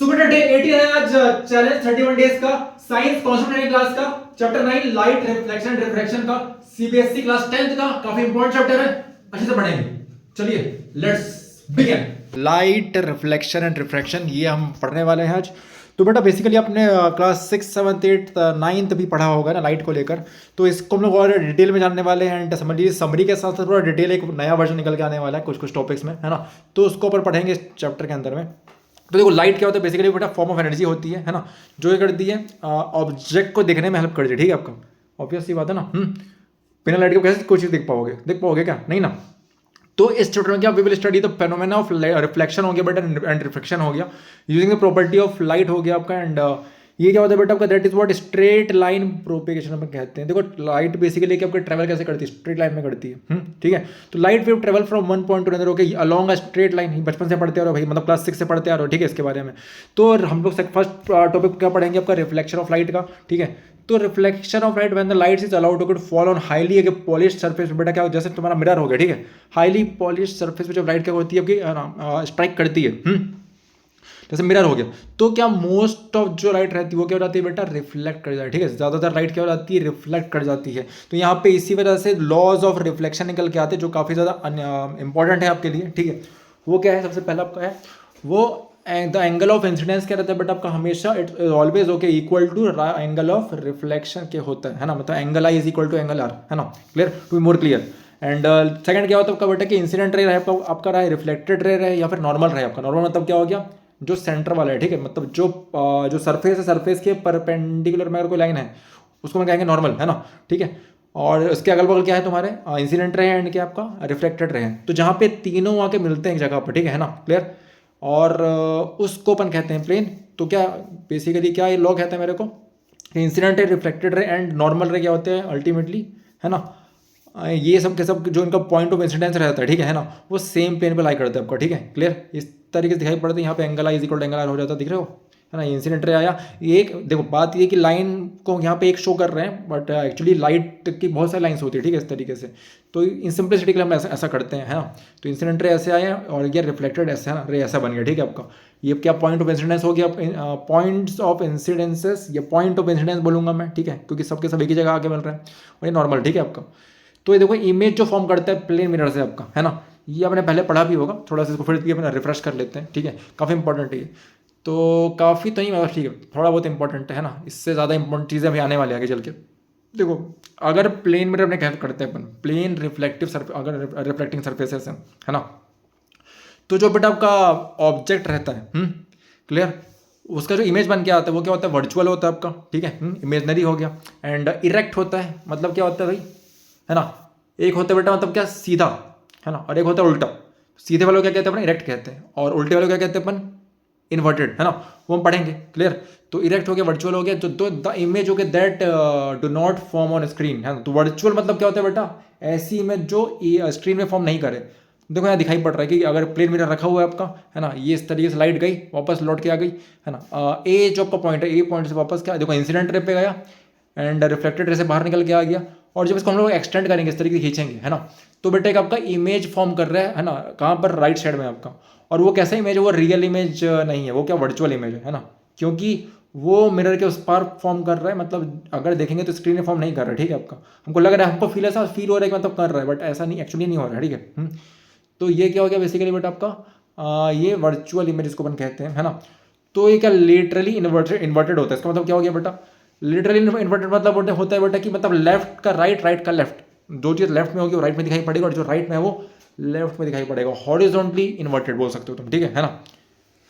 सुबह डे 18 है आज। चैलेंज 31 डेज का साइंस कॉन्सेप्ट क्लास का चैप्टर 9 लाइट रिफ्लेक्शन रिफ्रैक्शन का सीबीएसई क्लास 10th का काफी इंपॉर्टेंट चैप्टर है, अच्छे से पढ़ेंगे। चलिए let's begin. Light reflection and refraction ये हम पढ़ने वाले हैं आज। तो बेटा बेसिकली आपने क्लास 6, 7, 8, 9th भी पढ़ा होगा ना लाइट को लेकर, तो इसको हम लोग और डिटेल में जानने वाले हैं। एंड समझिए समरी के साथ साथ पूरा डिटेल एक नया वर्जन निकल के आने वाला है कुछ कुछ टॉपिक्स में, है ना। तो उसको ऊपर पढ़ेंगे इस चैप्टर के अंदर में। तो देखो लाइट क्या होता है बेसिकली बेटा, फॉर्म ऑफ एनर्जी होती है ना, जो ये करती है ऑब्जेक्ट को देखने में हेल्प करती है। ठीक है, आपका ऑब्वियस सी बात है ना। बिना लाइट के कैसे कोई चीज़ देख पाओगे क्या, नहीं ना। तो इस चैप्टर में क्या we will study the phenomena of reflection हो गया बेटा एंड रिफ्लेक्शन हो गया, using the property of light हो गया आपका। एंड ये क्या होता है बेटा आपका, that is what straight line propagation अपन कहते हैं। देखो लाइट बेसिकली क्या आपका ट्रैवल कैसे करती है, स्ट्रेट लाइन में करती है। ठीक है, तो light wave travel from one point two another, okay, along a straight line. बचपन से पढ़ते आ रहे हो भाई, मतलब क्लास 6 से पढ़ते आ रहे हो, ठीक है, इसके बारे में। तो हम लोग फर्स्ट टॉपिक क्या पढ़ेंगे आपका, रिफ्लेक्शन ऑफ लाइट का। ठीक है, तो reflection of light when the light is allowed to fall on highly polished surface पे बेटा क्या, जैसे तुम्हारा मिरर हो गया, ठीक है, हाईली पॉलिश्ड सरफेस पे जब लाइट क्या होती है आपकी स्ट्राइक करती है, जैसे मिरर हो गया, तो क्या मोस्ट ऑफ जो लाइट रहती है वो क्या हो जाती है बेटा, रिफ्लेक्ट कर जाती है। ठीक है, ज़्यादातर लाइट क्या हो जाती है, रिफ्लेक्ट कर जाती है। तो यहाँ पे इसी वजह से लॉज ऑफ रिफ्लेक्शन निकल के आते हैं, जो काफ़ी ज़्यादा इंपॉर्टेंट है आपके लिए। ठीक है, वो क्या है, सबसे पहला आपका है वो द एंगल ऑफ इंसिडेंस क्या रहता है बेटा आपका, हमेशा it always okay equal to angle of reflection के होता है ना, मतलब angle I is equal to angle R, है ना, clear, to be more clear. And second क्या होता है आपका बेटा कि इंसिडेंट रे रहे आपका रहा है, रिफ्लेक्टेड रे रहे या फिर नॉर्मल रहे आपका। नॉर्मल मतलब क्या हो गया, जो सेंटर वाला है, ठीक है, मतलब जो सरफेस है, सरफेस के परपेंडिकुलर में अगर कोई लाइन है उसको हम कहेंगे नॉर्मल, है ना। ठीक है, और उसके अगल बगल क्या है तुम्हारे, इंसिडेंट रहे एंड क्या आपका रिफ्लेक्टेड रहे। तो जहाँ पे तीनों आके मिलते हैं एक जगह पर, ठीक है ना, क्लियर, और उसको अपन कहते हैं प्लेन। तो क्या बेसिकली क्या ये लॉ कहते हैं मेरे को, incident ray, reflected ray and normal रे क्या होते हैं अल्टीमेटली, है ना, ये सब के सब जो इनका पॉइंट ऑफ इंसिडेंस रहता है, ठीक है ना, वो सेम प्लेन पे लाई करते हैं आपका। ठीक है, क्लियर, इस तरीके से दिखाई पड़ता है। यहाँ पे angle I is equal to angle R हो जाता है, दिख रहे हो, है ना। इंसिडेंट रे आया, ये एक देखो बात ये कि लाइन को यहाँ पे एक शो कर रहे हैं, बट एक्चुअली लाइट की बहुत सारी लाइन्स होती है, ठीक है, इस तरीके से। तो इन सिंपलिसिटी के लिए हम ऐसा करते हैं, है ना। तो इंसिडेंट रे ऐसे आया और ये रिफ्लेक्टेड ऐसे, है ना, रे ऐसा बन गया। ठीक है, आपका ये क्या पॉइंट ऑफ इंसिडेंस हो गया, पॉइंट्स ऑफ इंसिडेंसेस, ये पॉइंट ऑफ इंसिडेंस बोलूंगा मैं, ठीक है, क्योंकि सबके सब एक ही जगह आके मिल रहे हैं, और ये नॉर्मल, ठीक है आपका। तो ये देखो इमेज जो फॉर्म करता है प्लेन मिरर से आपका, है ना, ये आपने पहले पढ़ा भी होगा, थोड़ा सा इसको फिर भी अपना रिफ्रेश कर लेते हैं। ठीक है, काफ़ी इंपॉर्टेंट है ये, तो काफ़ी तो नहीं मतलब ठीक है, थोड़ा बहुत इंपॉर्टेंट है ना, इससे ज़्यादा इंपॉर्टेंट चीज़ें भी आने वाली आगे चल के। देखो अगर प्लेन मिरर अपने क्या करते हैं अपन, प्लेन रिफ्लेक्टिव सरफेस, अगर रिफ्लेक्टिंग सरफेसेस हैं, है ना, तो जो बेटा आपका ऑब्जेक्ट रहता है, क्लियर, उसका जो इमेज बन के आता है वो क्या होता है, वर्चुअल होता है आपका। ठीक है, इमेजनरी हो गया। एंड इरेक्ट होता है, मतलब क्या होता है भाई, है ना, एक होता है बेटा मतलब क्या, सीधा, है ना, और एक होता है उल्टा। सीधे वालों को क्या कहते हैं अपन, इरेक्ट कहते हैं, और उल्टे वालों को क्या कहते हैं अपन, इन्वर्टेड, है ना, वो हम पढ़ेंगे, क्लियर। तो इरेक्ट हो गया, वर्चुअल हो गया, तो द इमेज हो गया that do not form on screen, है ना। तो वर्चुअल मतलब क्या होता है बेटा, ऐसी इमेज जो स्क्रीन में फॉर्म नहीं करे। देखो यहाँ दिखाई पड़ रहा है कि अगर प्लेन मिरर रखा हुआ है आपका, है ना, ये इस तरीके से लाइट गई वापस लौट के आ गई, है ना, ए जो आपका पॉइंट है, ए पॉइंट से वापस क्या देखो इंसिडेंट रे पे गया एंड रिफ्लेक्टेड रे से बाहर निकल के आ गया। और जब इसको हम लोग एक्सटेंड करेंगे, इस तरीके से खींचेंगे, है ना, तो बेटा एक आपका इमेज फॉर्म कर रहा है ना, कहाँ पर, राइट साइड में आपका। और वो कैसा इमेज है, वो रियल इमेज नहीं है, वो क्या वर्चुअल इमेज है ना, क्योंकि वो मिरर के उस पार फॉर्म कर रहा है, मतलब अगर देखेंगे तो स्क्रीन में फॉर्म नहीं कर रहा है। ठीक है, आपका हमको लग रहा है, हमको फील ऐसा फील हो रहा है कि मतलब कर रहा है, बट ऐसा नहीं, एक्चुअली नहीं हो रहा है। ठीक है, तो ये क्या हो गया बेसिकली बेटा आपका ये वर्चुअल इमेज इसको अपन कहते हैं, है ना। तो ये क्या लिटरली इन्वर्टेड होता है, इसका मतलब क्या हो गया बेटा, लिटरली इन्वर्टेड मतलब होता है बेटा कि मतलब लेफ्ट का राइट, राइट का लेफ्ट, जो चीज़ लेफ्ट में होगी वो राइट में दिखाई पड़ेगा, और जो राइट में है वो लेफ्ट में दिखाई पड़ेगा। हॉरिजॉन्टली इन्वर्टेड बोल सकते हो तुम, ठीक है ना,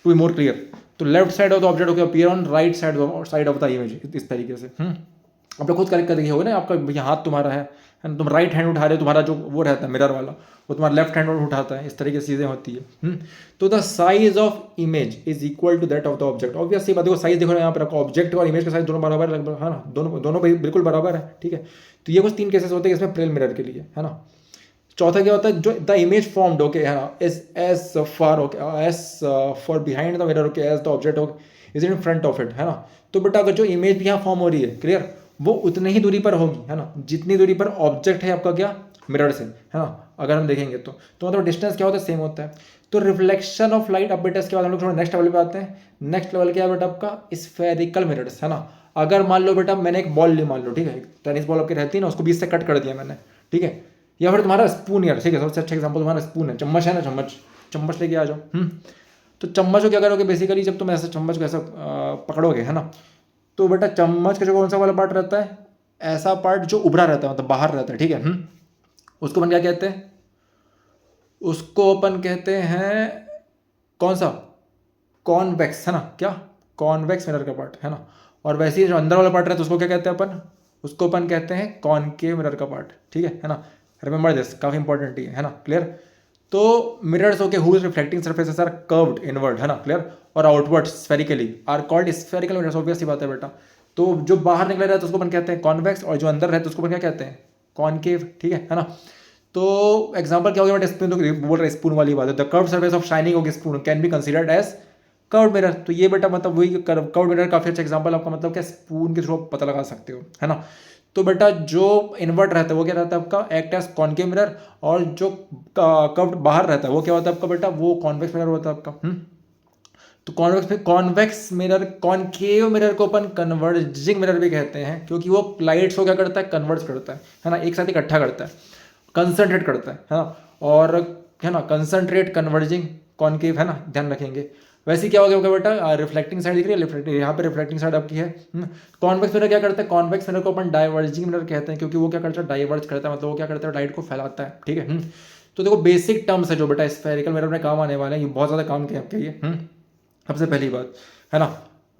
टू बी मोर क्लियर। तो left side of the object हो गया appear on right side of the image, इस तरीके से। आप लोग खुद करेक्ट कर देखिए होगा ना, आपका भैया हाथ तुम्हारा है ना, तुम राइट हैंड उठा रहे हो, तुम्हारा जो वो रहता है मिरर वाला, वो तुम्हारा लेफ्ट हैंड उठाता है, इस तरीके से चीज़ें होती है। तो the size of image is equal to that of the object. Obvious सी बात, देखो साइज देखो यहाँ पर आपका ऑब्जेक्ट और इमेज का साइज दोनों बराबर है लगभग, है ना, दोनों बिल्कुल बराबर है। ठीक है, तो ये कुछ 3 केसेस होते हैं इसमें प्लेन मिरर के लिए, है ना। चौथा क्या होता है, जो द इमेज फॉर्म्ड, ओके, है ना, as far, okay, as far behind the mirror, okay, as the object, okay, is in front of it, है ना। तो बेटा अगर जो इमेज भी यहाँ फॉर्म हो रही है, क्लियर, वो उतनी ही दूरी पर होगी, है ना, जितनी दूरी पर ऑब्जेक्ट है आपका क्या, मिरर से, है ना, अगर हम देखेंगे तो मतलब डिस्टेंस क्या होता है, सेम होता है। तो रिफ्लेक्शन ऑफ लाइट। अब बेटा इसके बाद हम लोग थोड़ा नेक्स्ट लेवल पे आते हैं। नेक्स्ट लेवल क्या है बेटा आपका, स्फेरिकल मिरर्स, है ना। अगर मान लो बेटा मैंने एक बॉल ली, मान लो, ठीक है, टेनिस बॉल आपकी रहती है ना, उसको बीच से कट कर दिया मैंने, ठीक है, या फिर तुम्हारा स्पून यार, ठीक है, सबसे अच्छा एग्जाम्पल तुम्हारा स्पून है, चम्मच है ना, चम्मच लेके आ जाओ। तो चम्मच को क्या करोगे बेसिकली, जब तुम ऐसा चम्मच को ऐसा पकड़ोगे, है ना, तो बेटा चम्मच का जो कौन सा वाला पार्ट रहता है, ऐसा पार्ट जो उभरा रहता है, मतलब बाहर रहता है, ठीक है, उसको अपन क्या कहते हैं, उसको अपन कहते हैं कौन सा, कॉन्वेक्स, है ना, क्या, कॉन्वेक्स मिरर का पार्ट, है ना। और वैसे ही जो अंदर वाला पार्ट रहता है उसको क्या कहते हैं अपन, उसको अपन कहते हैं कॉनकेव मिरर का पार्ट, ठीक है ना। रिमेंबर दिस, काफी इंपॉर्टेंट है ना, क्लियर। तो mirrors okay whose reflecting surfaces are curved inward, है ना, क्लियर, और outward spherically are called spherical mirrors, obvious सी बात है बेटा। तो जो बाहर निकल रहा है तो उसको अपन कहते हैं कॉन्वेक्स, और जो अंदर रहता है उसको अपन क्या कहते हैं, कॉनकेव, ठीक है ना। तो एग्जांपल क्या हो गया बेटा, स्पून तो बोल रहे स्पून वाली बात है, the curved surface of shining of spoon can be considered as curved mirror. तो ये बेटा मतलब वही कर्व्ड मिरर काफी अच्छा एग्जांपल आपका, मतलब क्या स्पून के थ्रू पता लगा सकते हो, है ना। तो बेटा जो इन्वर्ट रहता है वो क्या रहता है आपका, एक्ट एज कॉनकेव मिरर, और जो कर्व्ड बाहर रहता है वो क्या होता है आपका बेटा, वो कॉन्वेक्स मिरर होता है आपका। तो कॉन्वेक्स मिरर, कॉनकेव मिरर को अपन कन्वर्जिंग मिरर भी कहते हैं, क्योंकि वो लाइट्स को क्या करता है, कन्वर्ज करता है ना, एक साथ इकट्ठा करता है, कंसंट्रेट करता है ना, और है ना, कंसंट्रेट कन्वर्जिंग कॉनकेव, है ना, ध्यान रखेंगे। वैसे क्या हो गया बेटा, रिफ्लेक्टिंग साइड दिख रही है, रिफ्लेक्टिंग यहाँ पे रिफ्लेक्टिंग साइड आपकी है। कॉन्वेक्स मिरर क्या करता है, कॉन्वेक्स मिरर को अपन डाइवर्जिंग मिरर कहते हैं, क्योंकि वो क्या करता है, डाइवर्ज करता है, मतलब वो क्या करता है, लाइट को फैलाता है, ठीक है। तो देखो बेसिक टर्म्स है जो बेटा स्फेरिकल मिरर में काम आने वाले हैं, ये बहुत ज्यादा काम किया आपके ये। सबसे पहली बात, है ना,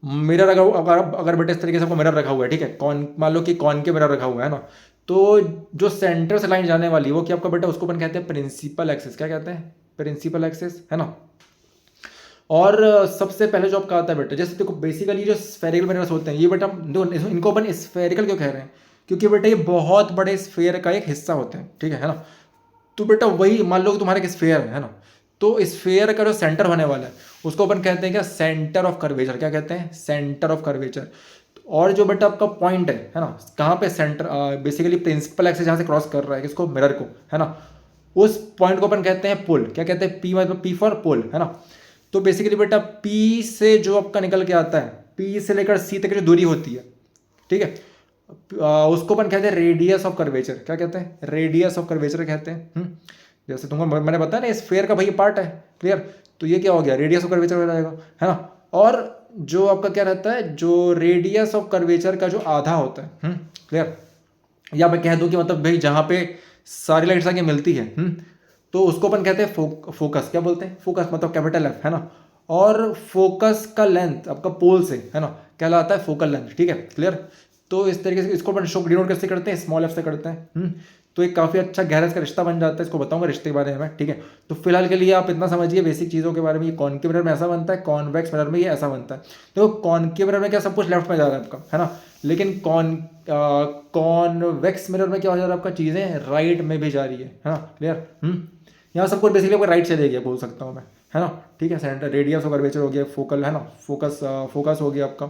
मिरर अगर बेटा इस तरीके से आपको मिरर रखा हुआ है, ठीक है, मान लो कि कॉन के मिरर रखा हुआ है ना, तो जो सेंटर से लाइन जाने वाली है वो क्या आपका बेटा, उसको अपन कहते हैं प्रिंसिपल एक्सिस, क्या कहते हैं, प्रिंसिपल एक्सिस, है ना। और सबसे पहले जो आपका आता है बेटा, जैसे देखो बेसिकली जो स्फेरिकल मिरर्स होते हैं ये बेटा, देखो इनको अपन स्फेरिकल क्यों कह रहे हैं, क्योंकि बेटा ये बहुत बड़े स्फेयर का एक हिस्सा होते हैं, ठीक है ना। तो बेटा वही मान लो कि तुम्हारा एक स्फेयर है ना, तो स्फेयर का जो सेंटर होने वाला है उसको अपन कहते हैं क्या, सेंटर ऑफ कर्वेचर, क्या कहते हैं, सेंटर ऑफ कर्वेचर। और जो बेटा आपका पॉइंट है ना, कहाँ पे सेंटर, बेसिकली प्रिंसिपल एक्सिस जहाँ से क्रॉस कर रहा है किसको, मिरर को, है ना, उस पॉइंट को अपन कहते हैं पोल, क्या कहते हैं, पी मतलब पी फॉर पोल, है ना। तो बेसिकली बेटा पी से जो आपका निकल के आता है, पी से लेकर सी तक जो दूरी होती है, ठीक है, उसको अपन कहते हैं रेडियस ऑफ कर्वेचर, क्या कहते हैं, रेडियस ऑफ कर्वेचर कहते हैं। जैसे तुमको मैंने बताया ना स्फेयर का भाई पार्ट है, क्लियर। तो ये क्या हो गया, रेडियस ऑफ कर्वेचर हो जाएगा, है ना। और जो आपका क्या रहता है, जो रेडियस ऑफ कर्वेचर का जो आधा होता है, क्लियर, या मैं कह दूं कि मतलब भाई जहां पे सारी लाइट्स आके मिलती है, तो उसको अपन कहते हैं फोकस, क्या बोलते हैं, फोकस मतलब कैपिटल एफ, है ना। और फोकस का लेंथ आपका पोल से, है ना, कहलाता है फोकल लेंथ, ठीक है, क्लियर। तो इस तरीके से इसको अपन शो डिनोट कैसे करते हैं, स्मॉल एफ से करते हैं। तो एक काफ़ी अच्छा गहरा इसका रिश्ता बन जाता है, इसको बताऊंगा रिश्ते के बारे में, ठीक है। तो फिलहाल के लिए आप इतना समझिए बेसिक चीज़ों के बारे में, ये कॉनकेव मिरर में ऐसा बनता है, कॉन्वेक्स मिरर में ये ऐसा बनता है। तो कॉनकेव मिरर में क्या सब कुछ लेफ्ट में जा रहा है आपका, है ना, लेकिन कॉन्वेक्स मिरर में क्या हो जा रहा है आपका, चीज़ें राइट में भी जा रही है ना, क्लियर। यहाँ सब कुछ बेसिकली आपको राइट से देगी बोल सकता हूँ मैं, है ना, ठीक है। सेंटर रेडियस ऑफ कर्वेचर हो गया, फोकल, है ना, फोकस हो गया आपका,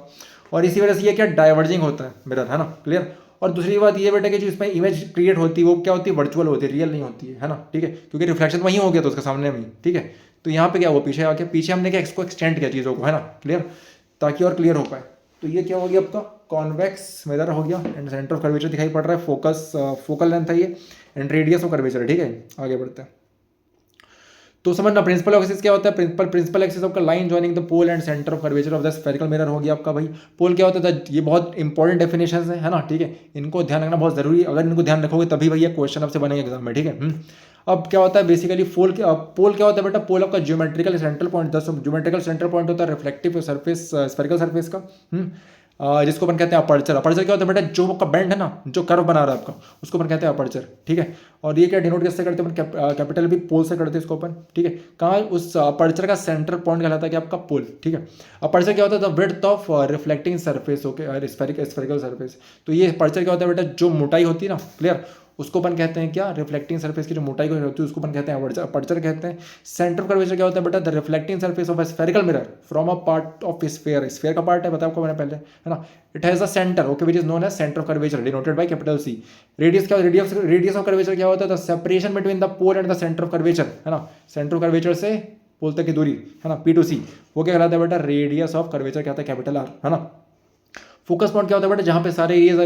और इसी वजह से ये क्या डाइवर्जिंग होता है मिरर, है ना, क्लियर। और दूसरी बात ये बेटा कि जो इसमें इमेज क्रिएट होती है वो क्या होती है, वर्चुअल होती है, रियल नहीं होती है ना, ठीक है, क्योंकि रिफ्लेक्शन वहीं हो गया तो उसके सामने में, ठीक है। तो यहाँ पे क्या हुआ, पीछे हमने क्या इसको एक्सटेंड किया चीज़ों को, है ना, क्लियर, ताकि और क्लियर हो पाए। तो ये क्या हो गया आपका, कॉन्वेक्स मिरर हो गया, एंड सेंटर ऑफ कर्वेचर दिखाई पड़ रहा है, फोकल लेंथ है ये, एंड रेडियस ऑफ कर्वेचर, ठीक है। आगे बढ़ते हैं तो समझना प्रिंसिपल एक्सिस क्या होता है, प्रिंसिपल एक्सिस आपका line joining the pole and centre of curvature of the spherical mirror हो गया आपका भाई। पोल क्या होता है, ये बहुत इंपॉर्टेंट डेफिनेशन है ना, ठीक है, इनको ध्यान रखना बहुत जरूरी है, अगर इनको ध्यान रखोगे तभी भैया क्वेश्चन आपसे बनेंगे एग्जाम में, ठीक है। अब क्या होता है बेसिकली पोल क्या होता है बेटा, पोल आपका geometrical central point, geometrical central point होता है रिफ्लेक्टिव सर्फेस, स्फेरिकल सर्फेस का, जिसको अपन कहते हैं अपर्चर। अपर्चर क्या होता है बेटा, जो आपका बेंड है ना, जो कर्व बना रहा है आपका, उसको अपन कहते हैं अपर्चर, ठीक है। और ये क्या डिनोट कैसे करते हैं अपन, कैपिटल भी पोल से करते हैं इसको अपन, ठीक है। कहाँ, उस अपर्चर का सेंटर पॉइंट कहलाता है कि आपका पोल, ठीक है। अपर्चर क्या होता है, the width of reflecting surface, okay, spherical surface. तो ये अपर्चर क्या होता है बेटा, जो मोटाई होती है ना, क्लियर, उसको अपन कहते हैं क्या, रिफ्लेक्टिंग सरफेस की जो मोटाई को होती है उसको अपन कहते हैं अपर्चर कहते हैं। सेंटर ऑफ कर्वेचर क्या होता है बेटा, the reflecting surface of a spherical mirror from a part of sphere, sphere का पार्ट है बताया आपको मैंने पहले, है ना। It has a centre, okay, which is known as centre of curvature, denoted by capital C. Radius क्या, radius of curvature क्या होता है, the separation between the pole and the centre of curvature, है ना, सेंटर ऑफ कर्वेचर से पोल तक की दूरी, है ना, P2C, वो क्या कहलाता है बेटा, रेडियस ऑफ कर्वेचर क्या होता है, कैपिटल R, है ना। फोकस पॉइंट क्या होता है बेटा, जहाँ पे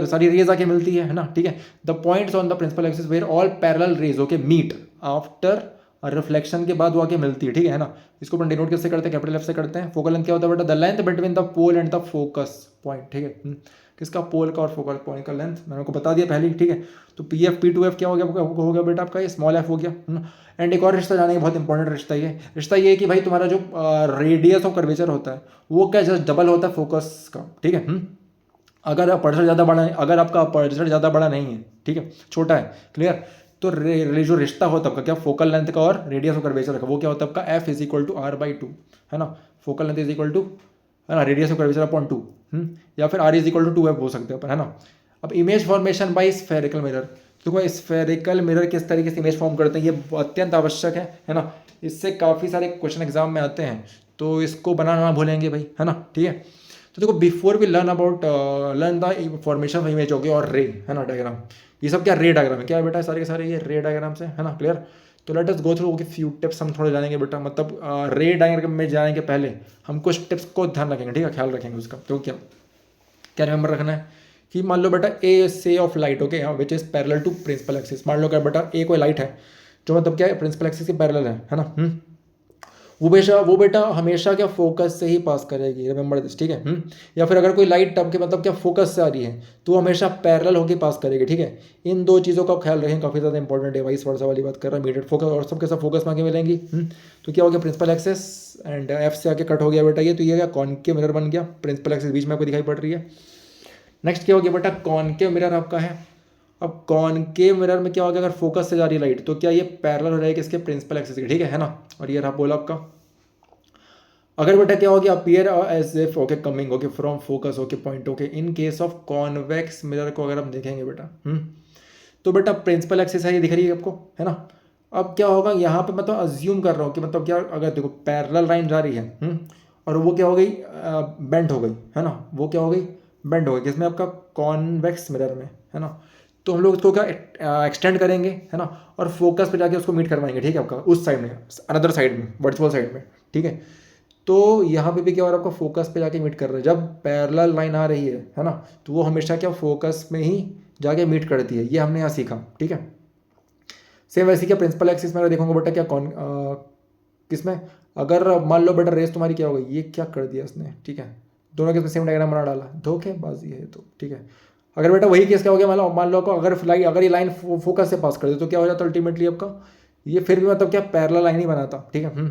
सारी रेज आके मिलती है ना, ठीक है। The points on the principal axis where all parallel rays okay meet after reflection के बाद वो आके मिलती है, ठीक है ना। इसको अपन डिनोट किससे करते हैं, कैपिटल F से करते हैं। फोकल लेंथ क्या होता है बेटा, the length between the pole and the focus point, ठीक है। किसका, पोल का और फोकल पॉइंट का लेंथ मैंने आपको बता दिया पहले ही, ठीक है। तो PF P2F क्या हो गया बेटा आपका, ये स्मॉल f हो गया। एंड एक और रिश्ता जानेंगे, बहुत इंपॉर्टेंट रिश्ता ये है कि भाई तुम्हारा जो रेडियस ऑफ कर्वेचर होता है वो क्या जस्ट डबल होता है फोकस का, ठीक है। अगर अपर्चर ज़्यादा बड़ा है, अगर आपका अपर्चर ज़्यादा बड़ा नहीं है, ठीक है, छोटा है, क्लियर, तो जो रिश्ता होता है आपका क्या, फोकल लेंथ का और रेडियस ऑफ कर्वेचर का, वो क्या होता है आपका F = R/2, है ना। फोकल लेंथ = है ना, रेडियस ऑफ कर्वेचर अपॉन 2, या फिर R = 2F हो सकते हैं अपन, है ना। अब image formation by spherical mirror, देखो स्फेरिकल मिरर किस तरीके से इमेज फॉर्म करते हैं, ये अत्यंत आवश्यक है ना। इससे काफ़ी सारे क्वेश्चन एग्जाम में आते हैं, तो इसको बनाना ना भूलेंगे भाई, है ना, ठीक है। तो देखो before we learn the formation of image हो गया और रे, है ना, डायग्राम, ये सब क्या रे डायग्राम है, क्या है बेटा, सारे के सारे ये रे डायग्राम से, है ना, क्लियर। तो let us go through few tips, हम थोड़े जानेंगे बेटा, मतलब रे डायग्राम में जाने के पहले हम कुछ टिप्स को ध्यान रखेंगे, ठीक है, ख्याल रखेंगे उसका। तो क्या क्या रिमेंबर रखना है कि मान लो बेटा ए से of light okay which is parallel to principal axis, मान लो क्या बेटा ए कोई लाइट है जो मतलब क्या है प्रिंसिपल एक्सिस के पैरेलल है ना। वो बेटा हमेशा क्या फोकस से ही पास करेगी, रिमेंबर दिस, ठीक है। या फिर अगर कोई लाइट आपके मतलब क्या फोकस से आ रही है तो वो हमेशा पैरेलल होकर पास करेगी, ठीक है। इन दो चीज़ों का ख्याल रखें, काफ़ी ज़्यादा इंपॉर्टेंट है, वाइस वर्सा वाली बात कर रहा है, इमीडिएट फोकस और सबके सब फोकस में आगे मिलेंगी। तो क्या हो गया, प्रिंसिपल एक्सिस एंड F से आके कट हो गया बेटा ये, तो ये क्या कॉनकेव मिरर बन गया, प्रिंसिपल एक्सिस बीच में आपको दिखाई पड़ रही है। नेक्स्ट क्या हो गया बेटा, कॉनकेव मिरर आपका है। अब कॉनकेव मिरर में क्या हो गया, अगर फोकस से जा रही है लाइट तो क्या ये पैरेलल हो जाएगी इसके प्रिंसिपल एक्सिस के, ठीक है ना। और ये रहा बोला आपका, अगर बेटा क्या हो गया, appear as if okay coming okay from focus okay point okay, in case of convex mirror को अगर हम देखेंगे बेटा, तो बेटा प्रिंसिपल एक्सिस है ये दिख रही है आपको, है ना। अब क्या होगा यहाँ पे, मतलब अज्यूम कर रहा हूँ कि मतलब क्या, अगर देखो पैरेलल लाइन जा रही है और वो क्या हो गई, बेंड हो गई, है ना, वो क्या हो गई, बेंड हो गई, किसमें आपका कॉन्वेक्स मिरर में, है ना। तो हम लोग इसको क्या एक्सटेंड करेंगे, है ना, और फोकस पे जाके उसको मीट करवाएंगे, ठीक है, आपका उस साइड में, अनदर साइड में, वर्चुअल साइड में, ठीक है। तो यहाँ पे भी क्या हो रहा है, आपका फोकस पे जाके मीट कर रहा है, जब पैरेलल लाइन आ रही है ना, तो वो हमेशा क्या फोकस में ही जाके मीट करती है, ये हमने यहाँ सीखा, ठीक है। सेम वैसे क्या प्रिंसिपल एक्सिस में देखोगे बेटा क्या किसमें, अगर मान लो बेटा रेस तुम्हारी क्या हो गई, ये क्या कर दिया इसने, ठीक है, दोनों के सेम डायग्राम बना डाला, धोखेबाजी है तो, ठीक है। अगर बेटा वही केस क्या हो गया, मान लो अगर ये लाइन फोकस से पास कर दे तो क्या हो जाता अल्टीमेटली आपका, ये फिर भी मतलब क्या पैरेलल लाइन ही बनाता, ठीक है।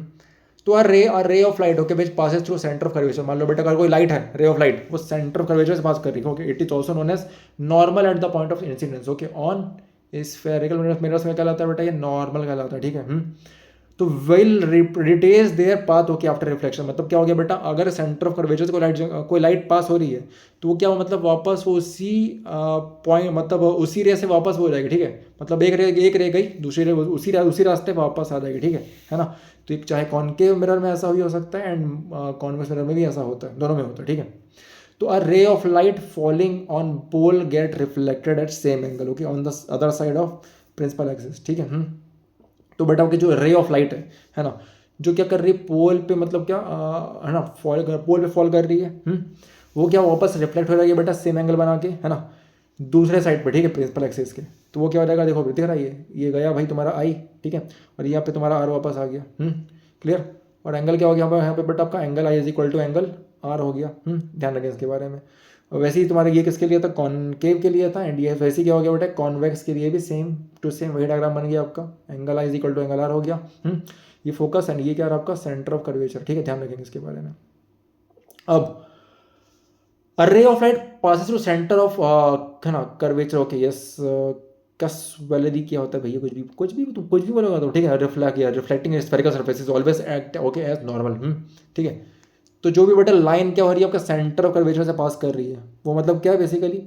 तो a ray of light okay which passes through center of curvature, मान लो बेटा अगर कोई लाइट है, रे ऑफ लाइट वो सेंटर ऑफ कर्वेचर से पास कर रही है, okay, it is also known as normal at the point of incidence, okay, on spherical mirrors में कहलाता है बेटा ये नॉर्मल कहलाता है, ठीक है। तो will retrace their path okay after reflection, मतलब क्या हो गया बेटा, अगर सेंटर ऑफ कर्वेचर से कोई लाइट पास हो रही है तो वो क्या मतलब वापस उसी पॉइंट, मतलब उसी रे से वापस हो जाएगी, ठीक है। मतलब एक रे गई, दूसरी रे उसी रास्ते वापस आ जाएगी, ठीक है ना। तो एक चाहे कॉनकेव मिरर में ऐसा भी हो सकता है एंड कॉन्वेक्स मिरर में भी ऐसा होता है, दोनों में होता है, ठीक है। तो a ray of light falling on pole get reflected at same angle okay on the other side of principal axis, ठीक है। तो बेटा आपकी जो रे ऑफ लाइट है ना, जो क्या कर रही है पोल पे, मतलब क्या है ना, पोल पे फॉल कर रही है, वो क्या वापस रिफ्लेक्ट हो जाएगी बेटा सेम एंगल बना के, है ना, दूसरे साइड पे, ठीक है, प्रिंसिपल एक्सिस के। तो वो क्या हो जाएगा, देखो दिख रहा है ये गया भाई तुम्हारा आई, ठीक है, और यहाँ पे तुम्हारा आर वापस आ गया, क्लियर। और एंगल क्या हो गया यहाँ पे बेटा आपका, एंगल आई = एंगल आर हो गया, ध्यान रखें इसके बारे में। और वैसे ही तुम्हारे ये किसके लिए था, कॉनकेव के लिए था, एंड ये वैसे ही क्या हो गया बेटा कॉन्वेक्स के लिए भी सेम टू सेम वही डायग्राम बन गया आपका, एंगल आई = एंगल आर हो गया। ये फोकस एंड ये क्या रहा आपका सेंटर ऑफ कर्वेचर, ठीक है, ध्यान रखेंगे इसके बारे में। अब a ray of light passes through center of है ना कर्वेचर, ओके यस, कस्वेलरी क्या होता है भैया, कुछ भी बोलोगा तो, ठीक है, reflecting spherical surfaces always act okay as normal, ठीक है। तो जो भी बेटा लाइन क्या हो रही है आपका सेंटर ऑफ कर्वेचर से पास कर रही है, वो मतलब क्या है बेसिकली,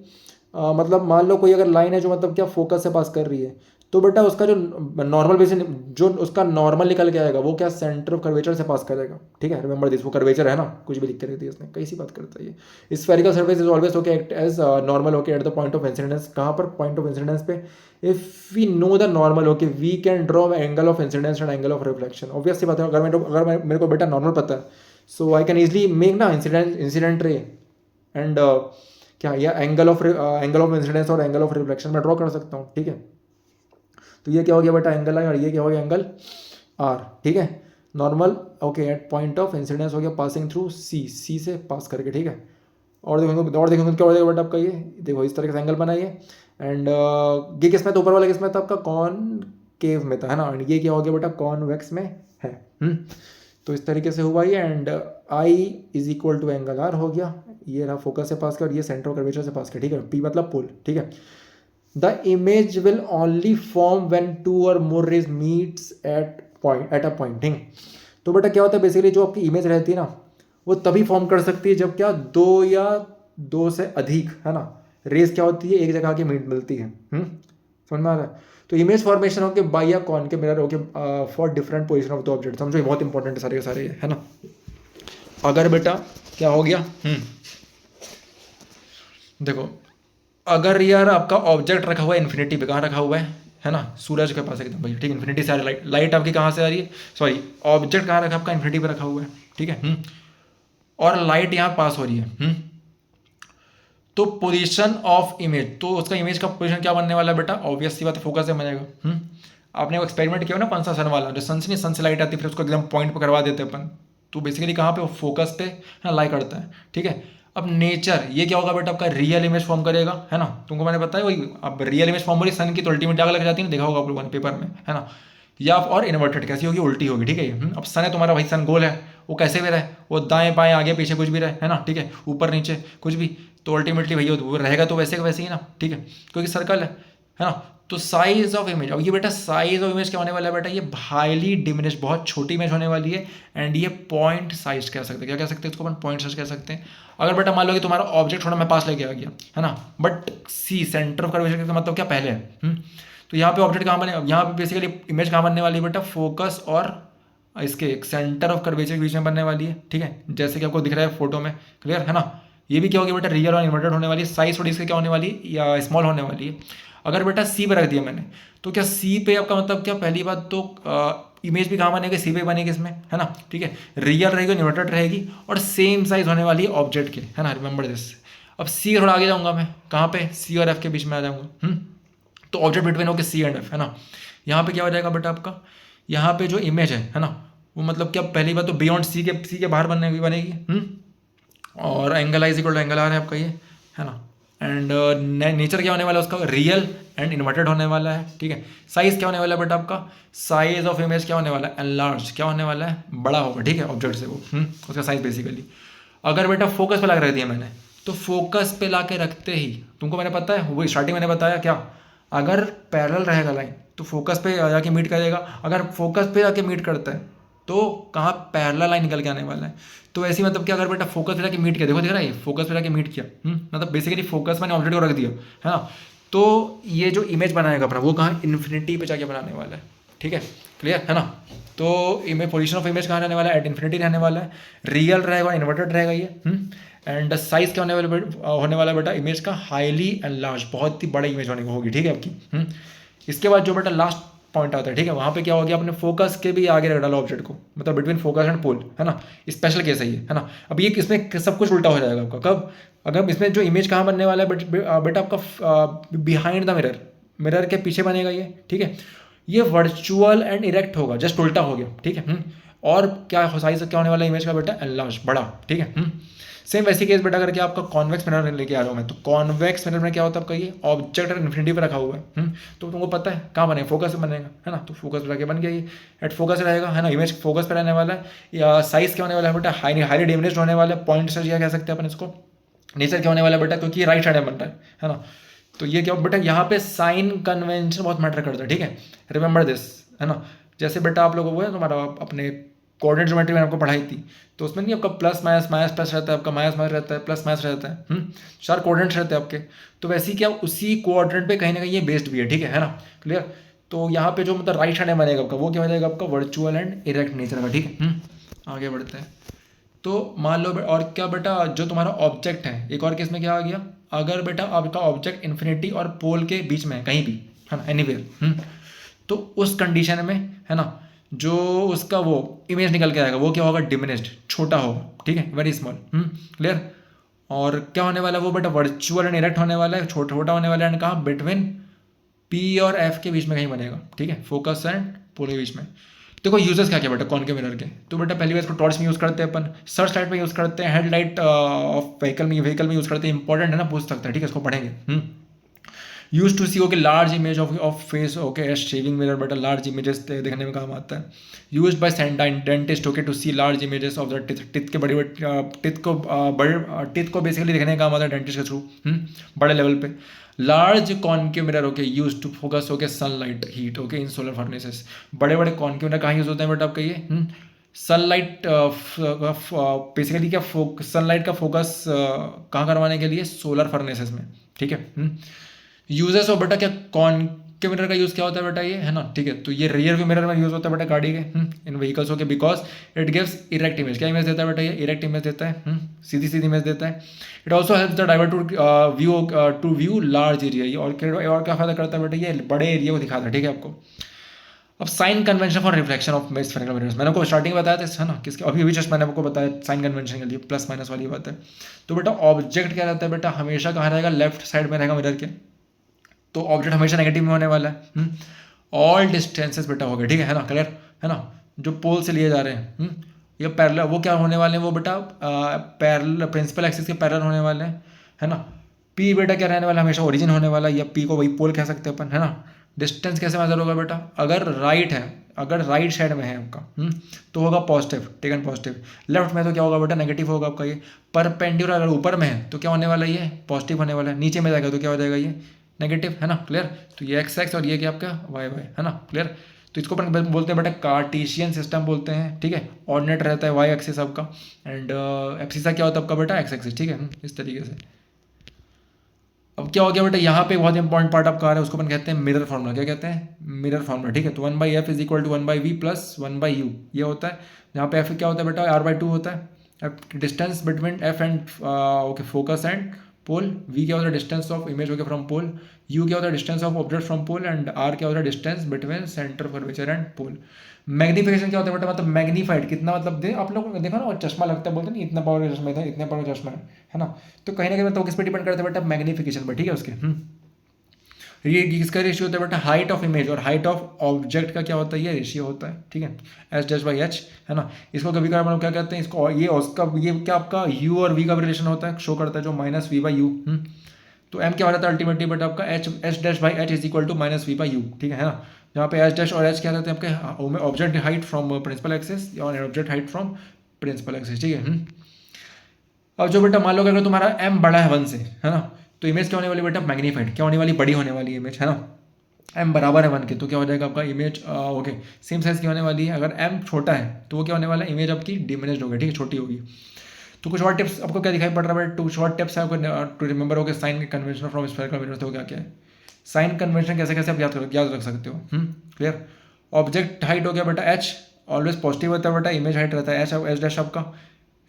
मतलब मान लो कोई अगर लाइन है जो मतलब क्या फोकस से पास कर रही है, तो बेटा उसका जो नॉर्मल बेस जो उसका नॉर्मल निकल के आएगा वो क्या सेंटर ऑफ कर्वेचर से पास करेगा, ठीक है। रिमेंबर दिस, वो कर्वेचर है ना, कुछ भी लिख के रख दिया इसने, कैसी बात करता है ये। Spherical surface is always okay act as normal okay at the point of incidence. कहाँ पर? पॉइंट ऑफ इंसिडेंस पे। If we know the normal okay we can draw angle of incidence and angle of reflection. Obviously बात है, अगर मेरे को बेटा normal पता है so I can easily make ना इंसिडेंट रे एंड क्या या एंगल ऑफ इंसिडेंस और एंगल ऑफ रिफ्लेक्शन में ड्रॉ कर सकता हूँ, ठीक है। तो ये क्या हो गया बेटा? एंगल आई, और ये क्या हो गया? एंगल आर, ठीक है। Normal okay at point of incidence हो गया पासिंग थ्रू सी से पास करके, ठीक है। और देखो क्या हो जाएगा बेटा आपका? ये देखो इस तरह से एंगल बनाइए एंड ये किस में था? ऊपर वाला किस में था आपका? कॉनकेव में था, है ना। एंड ये क्या हो गया बेटा? कॉन्वेक्स में है। तो इस तरीके से हुआ ये, and I is equal to angle R हो गया। ये रहा फोकस से पास किया और ये सेंटर ऑफ कर्वेचर से पास किया, ठीक है। पी मतलब पुल, ठीक है। The image will only form when two or more rays meets at a point, ठीक। तो बेटा क्या होता है बेसिकली, जो आपकी इमेज रहती है ना वो तभी फॉर्म कर सकती है जब क्या दो या दो से अधिक, है ना, रेस क्या होती है एक जगह की मिलती है। समझ में आ रहा है? तो इमेज फॉर्मेशन होके बाई या कॉन के मिरर होके for different position of the object. समझो ये बहुत इंपॉर्टेंट है सारे के सारे, है ना। अगर बेटा क्या हो गया, देखो अगर यार आपका ऑब्जेक्ट रखा हुआ है इन्फिनिटी पे, कहाँ रखा हुआ है ना, सूरज के पास एकदम भाई, ठीक है। इन्फिनिटी से आ रही लाइट आपकी कहाँ से आ रही है? सॉरी, ऑब्जेक्ट कहाँ रखा आपका? इन्फिनिटी पे रखा हुआ है, ठीक है। और लाइट यहाँ पास हो रही है। तो पोजीशन ऑफ इमेज, तो उसका इमेज का पोजीशन क्या बनने वाला है बेटा? ऑब्वियस सी बात है, फोकस से बनेगा। आपने वो एक्सपेरिमेंट किया ना कौन सा? सन वाला, जो सन से नहीं, सन से लाइट आती है फिर उसको एकदम पॉइंट पर करवा देते अपन। तो बेसिकली कहाँ पे? वो फोकस पे है, लाई करता है, ठीक है। अब नेचर, ये क्या होगा बेटा? आपका रियल इमेज फॉर्म करेगा, है ना। तुमको मैंने बताया वही, अब रियल इमेज फॉर्म हो रही सन की तो अल्टीमेट आग लग जाती है ना, देखा होगा आप लोगों ने पेपर में, है ना। या और इन्वर्टेड कैसी होगी? उल्टी होगी, ठीक है। अब सन है तुम्हारा भाई, सन गोल है, वो कैसे भी रहे, वो दाएं बाएं आगे पीछे कुछ भी रहे, है ना, ठीक है, ऊपर नीचे कुछ भी, तो अल्टीमेटली भैया वो रहेगा तो वैसे का वैसे ही ना, ठीक है, क्योंकि सर्कल है ना। तो साइज ऑफ इमेज, अब ये बेटा साइज ऑफ इमेज क्या होने वाला है बेटा? ये हाईली डिमिनिश, बहुत छोटी इमेज होने वाली है। एंड ये पॉइंट साइज कह सकते हैं, क्या कह सकते हैं इसको अपन? पॉइंट साइज कह सकते हैं। अगर बेटा मान लो कि तुम्हारा ऑब्जेक्ट थोड़ा मैं पास लेके आ गया, है ना, but C centre of curvature का मतलब क्या पहले है। तो यहाँ पे ऑब्जेक्ट कहाँ बने? यहाँ पे बेसिकली इमेज कहाँ बनने वाली है बेटा? फोकस और इसके सेंटर ऑफ कर्वेचर के बीच में बनने वाली है, ठीक है, जैसे कि आपको दिख रहा है फोटो में, क्लियर है ना। ये भी क्या होगी बेटा? रियल और इन्वर्टेड होने वाली है। साइज थोड़ी इसकी क्या होने वाली है? या स्मॉल होने वाली है। अगर बेटा सी पे रख दिया मैंने, तो क्या सी पे आपका मतलब क्या? पहली बात तो इमेज भी कहाँ बनेगी? सी पे बनेगी इसमें, है ना, ठीक है। रियल रहेगी, इन्वर्टेड रहेगी और सेम साइज होने वाली है ऑब्जेक्ट के, है ना। Remember this. अब सी थोड़ा आगे जाऊँगा मैं, कहाँ पे? सी और एफ के बीच में आ जाऊँगा। तो ऑब्जेक्ट बिटवीन होके सी एंड एफ, है ना। यहाँ पे क्या हो जाएगा बेटा आपका? यहाँ पे जो इमेज है ना, वो मतलब क्या? पहली बात तो बियॉन्ड सी के बाहर बनेगी। और angle I equal to angle R है आपका ये, है ना। एंड नेचर क्या होने वाला है उसका? रियल एंड इन्वर्टेड होने वाला है, ठीक है। साइज क्या होने वाला है बेटा आपका? साइज ऑफ इमेज क्या होने वाला है? एनलार्ज, क्या होने वाला है? बड़ा होगा, ठीक है, ऑब्जेक्ट से वो उसका साइज बेसिकली। अगर बेटा फोकस पे ला के रख दिया मैंने, तो फोकस पे ला के रखते ही तुमको मैंने पता है वही स्टार्टिंग मैंने बताया क्या, अगर पैरेलल रहेगा लाइन तो फोकस पे जाके मीट करेगा। अगर फोकस पे जाके मीट करता है तो कहाँ? पैरेलल लाइन निकल के आने वाला है। तो ऐसी मतलब कि अगर बेटा फोकस पे जाके मीट किया, देखो दिख रहा है, फोकस पे जाके मीट किया, मतलब बेसिकली फोकस मैंने ऑब्जेक्ट को रख दिया, है ना। तो ये जो इमेज बनाएगा अपना वो कहाँ? इन्फिनिटी पे जाके बनाने वाला है, ठीक है, क्लियर है ना। तो इमेज पोजीशन ऑफ इमेज कहाँ रहने वाला है? एट इन्फिनिटी रहने वाला है। रियल रहेगा, इन्वर्टेड रहेगा ये। एंड साइज क्या होने वाला बेटा? इमेज का हाईली एनलार्ज, बहुत ही बड़ा इमेज होने को होगी, ठीक है आपकी। इसके बाद जो बेटा लास्ट पॉइंट आता है, ठीक है, वहाँ पे क्या हो गया? अपने फोकस के भी आगे रख डाला ऑब्जेक्ट को, मतलब बिटवीन फोकस एंड पोल, है ना। स्पेशल केस है ये, है ना। अब ये इसमें सब कुछ उल्टा हो जाएगा आपका। कब? अगर इसमें जो इमेज कहाँ बनने वाला है बेटा आपका? बिहाइंड द मिरर के पीछे बनेगा ये, ठीक है। ये वर्चुअल एंड इरेक्ट होगा, जस्ट उल्टा हो गया, ठीक है। और क्या साइज क्या होने वाला है इमेज का बेटा? एनलार्ज, बड़ा, ठीक है। सेम वैसी केस बेटा करके आपका कॉन्वेक्स मिरर लेके आ रहा हूँ मैं। तो कॉन्वेक्स मिरर में क्या होता है आपका? ये ऑब्जेक्ट इन्फिनिटी पे रखा हुआ है। तो तुमको पता है कहाँ बनेगा? फोकस पे बनेगा, है ना। तो फोकस पे बन गया ये, एट फोकस रहेगा, है ना। इमेज फोकस पे रहने वाला है। या साइज क्या होने वाला है बेटा? हाईली डिमिनिश्ड होने वाला है। पॉइंट सर्च कह सकते हैं अपन इसको। नेचर क्या होने वाला है बेटा? क्योंकि राइट साइड में बन रहा है ना। तो ये क्या बेटा? यहाँ पे साइन कन्वेंशन बहुत मैटर करता है, ठीक है, रिमेंबर दिस, है ना। जैसे बेटा आप लोगों को है तुम्हारा अपने कोऑर्डिनेट ज्योमेट्री मैंने आपको पढ़ाई थी, तो उसमें नहीं आपका प्लस माइनस प्लस रहता है, आपका माइनस रहता है, प्लस माइनस रहता है, 4 कोऑर्डिनेट्स रहते हैं आपके। तो वैसे ही क्या उसी कोऑर्डिनेट पे कहीं ना कहीं ये बेस्ड भी है, ठीक है ना, क्लियर। तो यहाँ पे जो मतलब राइट हैंड बनेगा आपका वो क्या हो जाएगा आपका वर्चुअल एंड इरेक्ट नेचर का, ठीक है। आगे बढ़ते हैं। तो मान लो और क्या बेटा, जो तुम्हारा ऑब्जेक्ट है, एक और केस में क्या आ गया, अगर बेटा आपका ऑब्जेक्ट इन्फिनिटी और पोल के बीच में है कहीं भी, है ना, एनीवेयर, तो उस कंडीशन में, है ना, जो उसका वो इमेज निकल के आएगा वो क्या होगा, डिमिनिश्ड, छोटा होगा, ठीक है, वेरी स्मॉल। क्लियर। और क्या होने वाला है वो बेटा, वर्चुअल एंड इरेक्ट होने वाला है, छोटा छोटा होने वाला है, एंड कहाँ, बिटवीन पी और एफ के बीच में कहीं बनेगा, ठीक है, फोकस एंड पोल के बीच में। देखो यूजेस क्या क्या बेटा कॉनकेव मिरर के, तो बेटा पहली बार इसको टॉर्च में यूज़ करते हैं अपन, सर्च लाइट में यूज़ करते हैं, हेडलाइट ऑफ व्हीकल में यूज़ करते हैं, इंपॉर्टेंट है ना, पूछ सकता है, ठीक है, इसको पढ़ेंगे। Use to see okay large image of face okay as shaving mirror, बेटा लार्ज इमेजेस देखने में काम आता है। Use by dentist okay to see large images of the teeth के बड़े टिथ को बेसिकली देखने का काम आता है डेंटिस्ट के थ्रू, बड़े लेवल पे। Large concave mirror okay use to focus okay sunlight heat okay in solar furnaces, बड़े बड़े कॉनकेव मिरर कहाँ यूज होते हैं बेटा आपका ये, सनलाइट बेसिकली क्या सनलाइट का फोकस कहाँ करवाने के लिए, सोलर फर्नेसेस में, ठीक है। यूजेस ऑफ बेटा क्या कॉनकेव मिरर का यूज़ क्या होता है बेटा ये, है ना, ठीक है, तो ये रियर व्यू मिरर में यूज़ होता है बेटा गाड़ी के, इन व्हीकल्स के, because it gives erect image, क्या इमेज देता है बेटा ये, इरेक्ट इमेज देता है, सीधी सीधी इमेज देता है। It also help the driver to view large area, ये और क्या फायदा करता है बेटा, ये बड़े एरिया को दिखाता है, ठीक है आपको। अब sign convention for reflection of spherical mirrors, मैंने आपको स्टार्टिंग में बताया था, है ना, किसके अभी जस्ट मैंने आपको बताया साइन कन्वेंशन के लिए प्लस माइनस वाली बात है। तो बेटा ऑब्जेक्ट क्या रहता है बेटा, हमेशा कहाँ रहेगा, लेफ्ट साइड में रहेगा मिरर के, तो ऑब्जेक्ट हमेशा नेगेटिव में होने वाला है। ऑल डिस्टेंसेस बेटा हो गए, ठीक है ना, क्लियर है ना, जो पोल से लिए जा रहे हैं, ये पैरेलल, वो क्या होने वाले हैं, वो बेटा पैरेलल प्रिंसिपल एक्सिस के पैरेलल होने वाले हैं, है ना। पी बेटा क्या रहने वाला है, हमेशा ओरिजिन होने वाला है, या पी को वही पोल कह सकते हैं अपन, है ना। डिस्टेंस कैसे मेजर होगा बेटा, अगर राइट है, अगर राइट साइड में है आपका, तो होगा पॉजिटिव, टेकन पॉजिटिव। लेफ्ट में तो क्या होगा बेटा, नेगेटिव होगा आपका ये। परपेंडिकुलर अगर ऊपर में है तो क्या होने वाला है, ये पॉजिटिव होने वाला है, नीचे में जाएगा तो क्या हो जाएगा ये नेगेटिव, है ना, क्लियर। तो ये एक्स एक्स और ये क्या आपका वाई वाई, है ना, क्लियर। तो इसको अपन बोलते हैं बेटा कार्टेशियन सिस्टम बोलते हैं, ठीक है। ऑर्डिनेट रहता है वाई एक्सिस आपका, एंड एब्सिसा क्या होता है आपका बेटा एक्स एक्सिस, ठीक है, इस तरीके से। अब क्या हो गया बेटा, यहाँ पे बहुत इंपॉर्टेंट पार्ट आपका आ रहा है, उसको अपन कहते हैं मिरर फॉर्मूला, क्या कहते हैं, मिरर फॉर्मूला, ठीक है। तो 1/f is equal to 1/v plus 1/u, ये होता है, जहाँ पे f क्या होता है बेटा, r/2 होता है, distance between f and okay focus and pole. v क्या होता है, distance of image okay from pole. u क्या होता है, distance of object from pole, and r क्या होता है, distance between centre curvature and pole. Magnification क्या होता है बेटा, मतलब मैग्नीफाइड कितना, मतलब आप लोग देखो ना, चश्मा लगता है, बोलते नहीं इतना पावर का चश्मा है, इतने पावर का चश्मा है ना। तो कहीं ना कहीं मतलब किस पे डिपेंड करता है बेटा, मैग्निफिकेशन पर, ठीक है उसके। ये किसका रेशियो होता है बेटा, हाइट ऑफ इमेज और हाइट ऑफ ऑब्जेक्ट का क्या होता है, ये रेशियो होता है, ठीक है, S/H, है ना। इसको कभी कभार क्या कहते हैं, इसको ये उसका ये क्या आपका u और v का भी रिलेशन होता है, शो करता है, जो -v/u। तो m क्या हो जाता है अल्टीमेटली बेटा आपका S/H is equal to -v/u, ठीक है ना। जहाँ पे S' और h क्या रहते हैं आपके object height from principal axis और object height from principal axis, ठीक है। अब जो बेटा मान लो अगर तुम्हारा m बड़ा है 1 से, है ना, तो इमेज क्या होने वाली बेटा, मैग्नीफाइड, क्या होने वाली, बड़ी होने वाली इमेज, है ना। m बराबर है 1 के, तो क्या हो जाएगा आपका इमेज ओके सेम साइज की होने वाली है। अगर m छोटा है तो वो क्या होने वाला है, इमेज आपकी डिमिनिश्ड होगी, ठीक है, छोटी होगी। तो कुछ और टिप्स आपको क्या दिखाई पड़ रहा है, टू शॉर्ट टिप्स है आपको टू रिमेंबर हो गया sign convention from spherical mirrors, तो क्या क्या है साइन कन्वेंशन, कैसे कैसे आप याद रख सकते हो, क्लियर। ऑब्जेक्ट हाइट हो गया बेटा h, ऑलवेज पॉजिटिव होता है बेटा, इमेज हाइट रहता है h' आपका।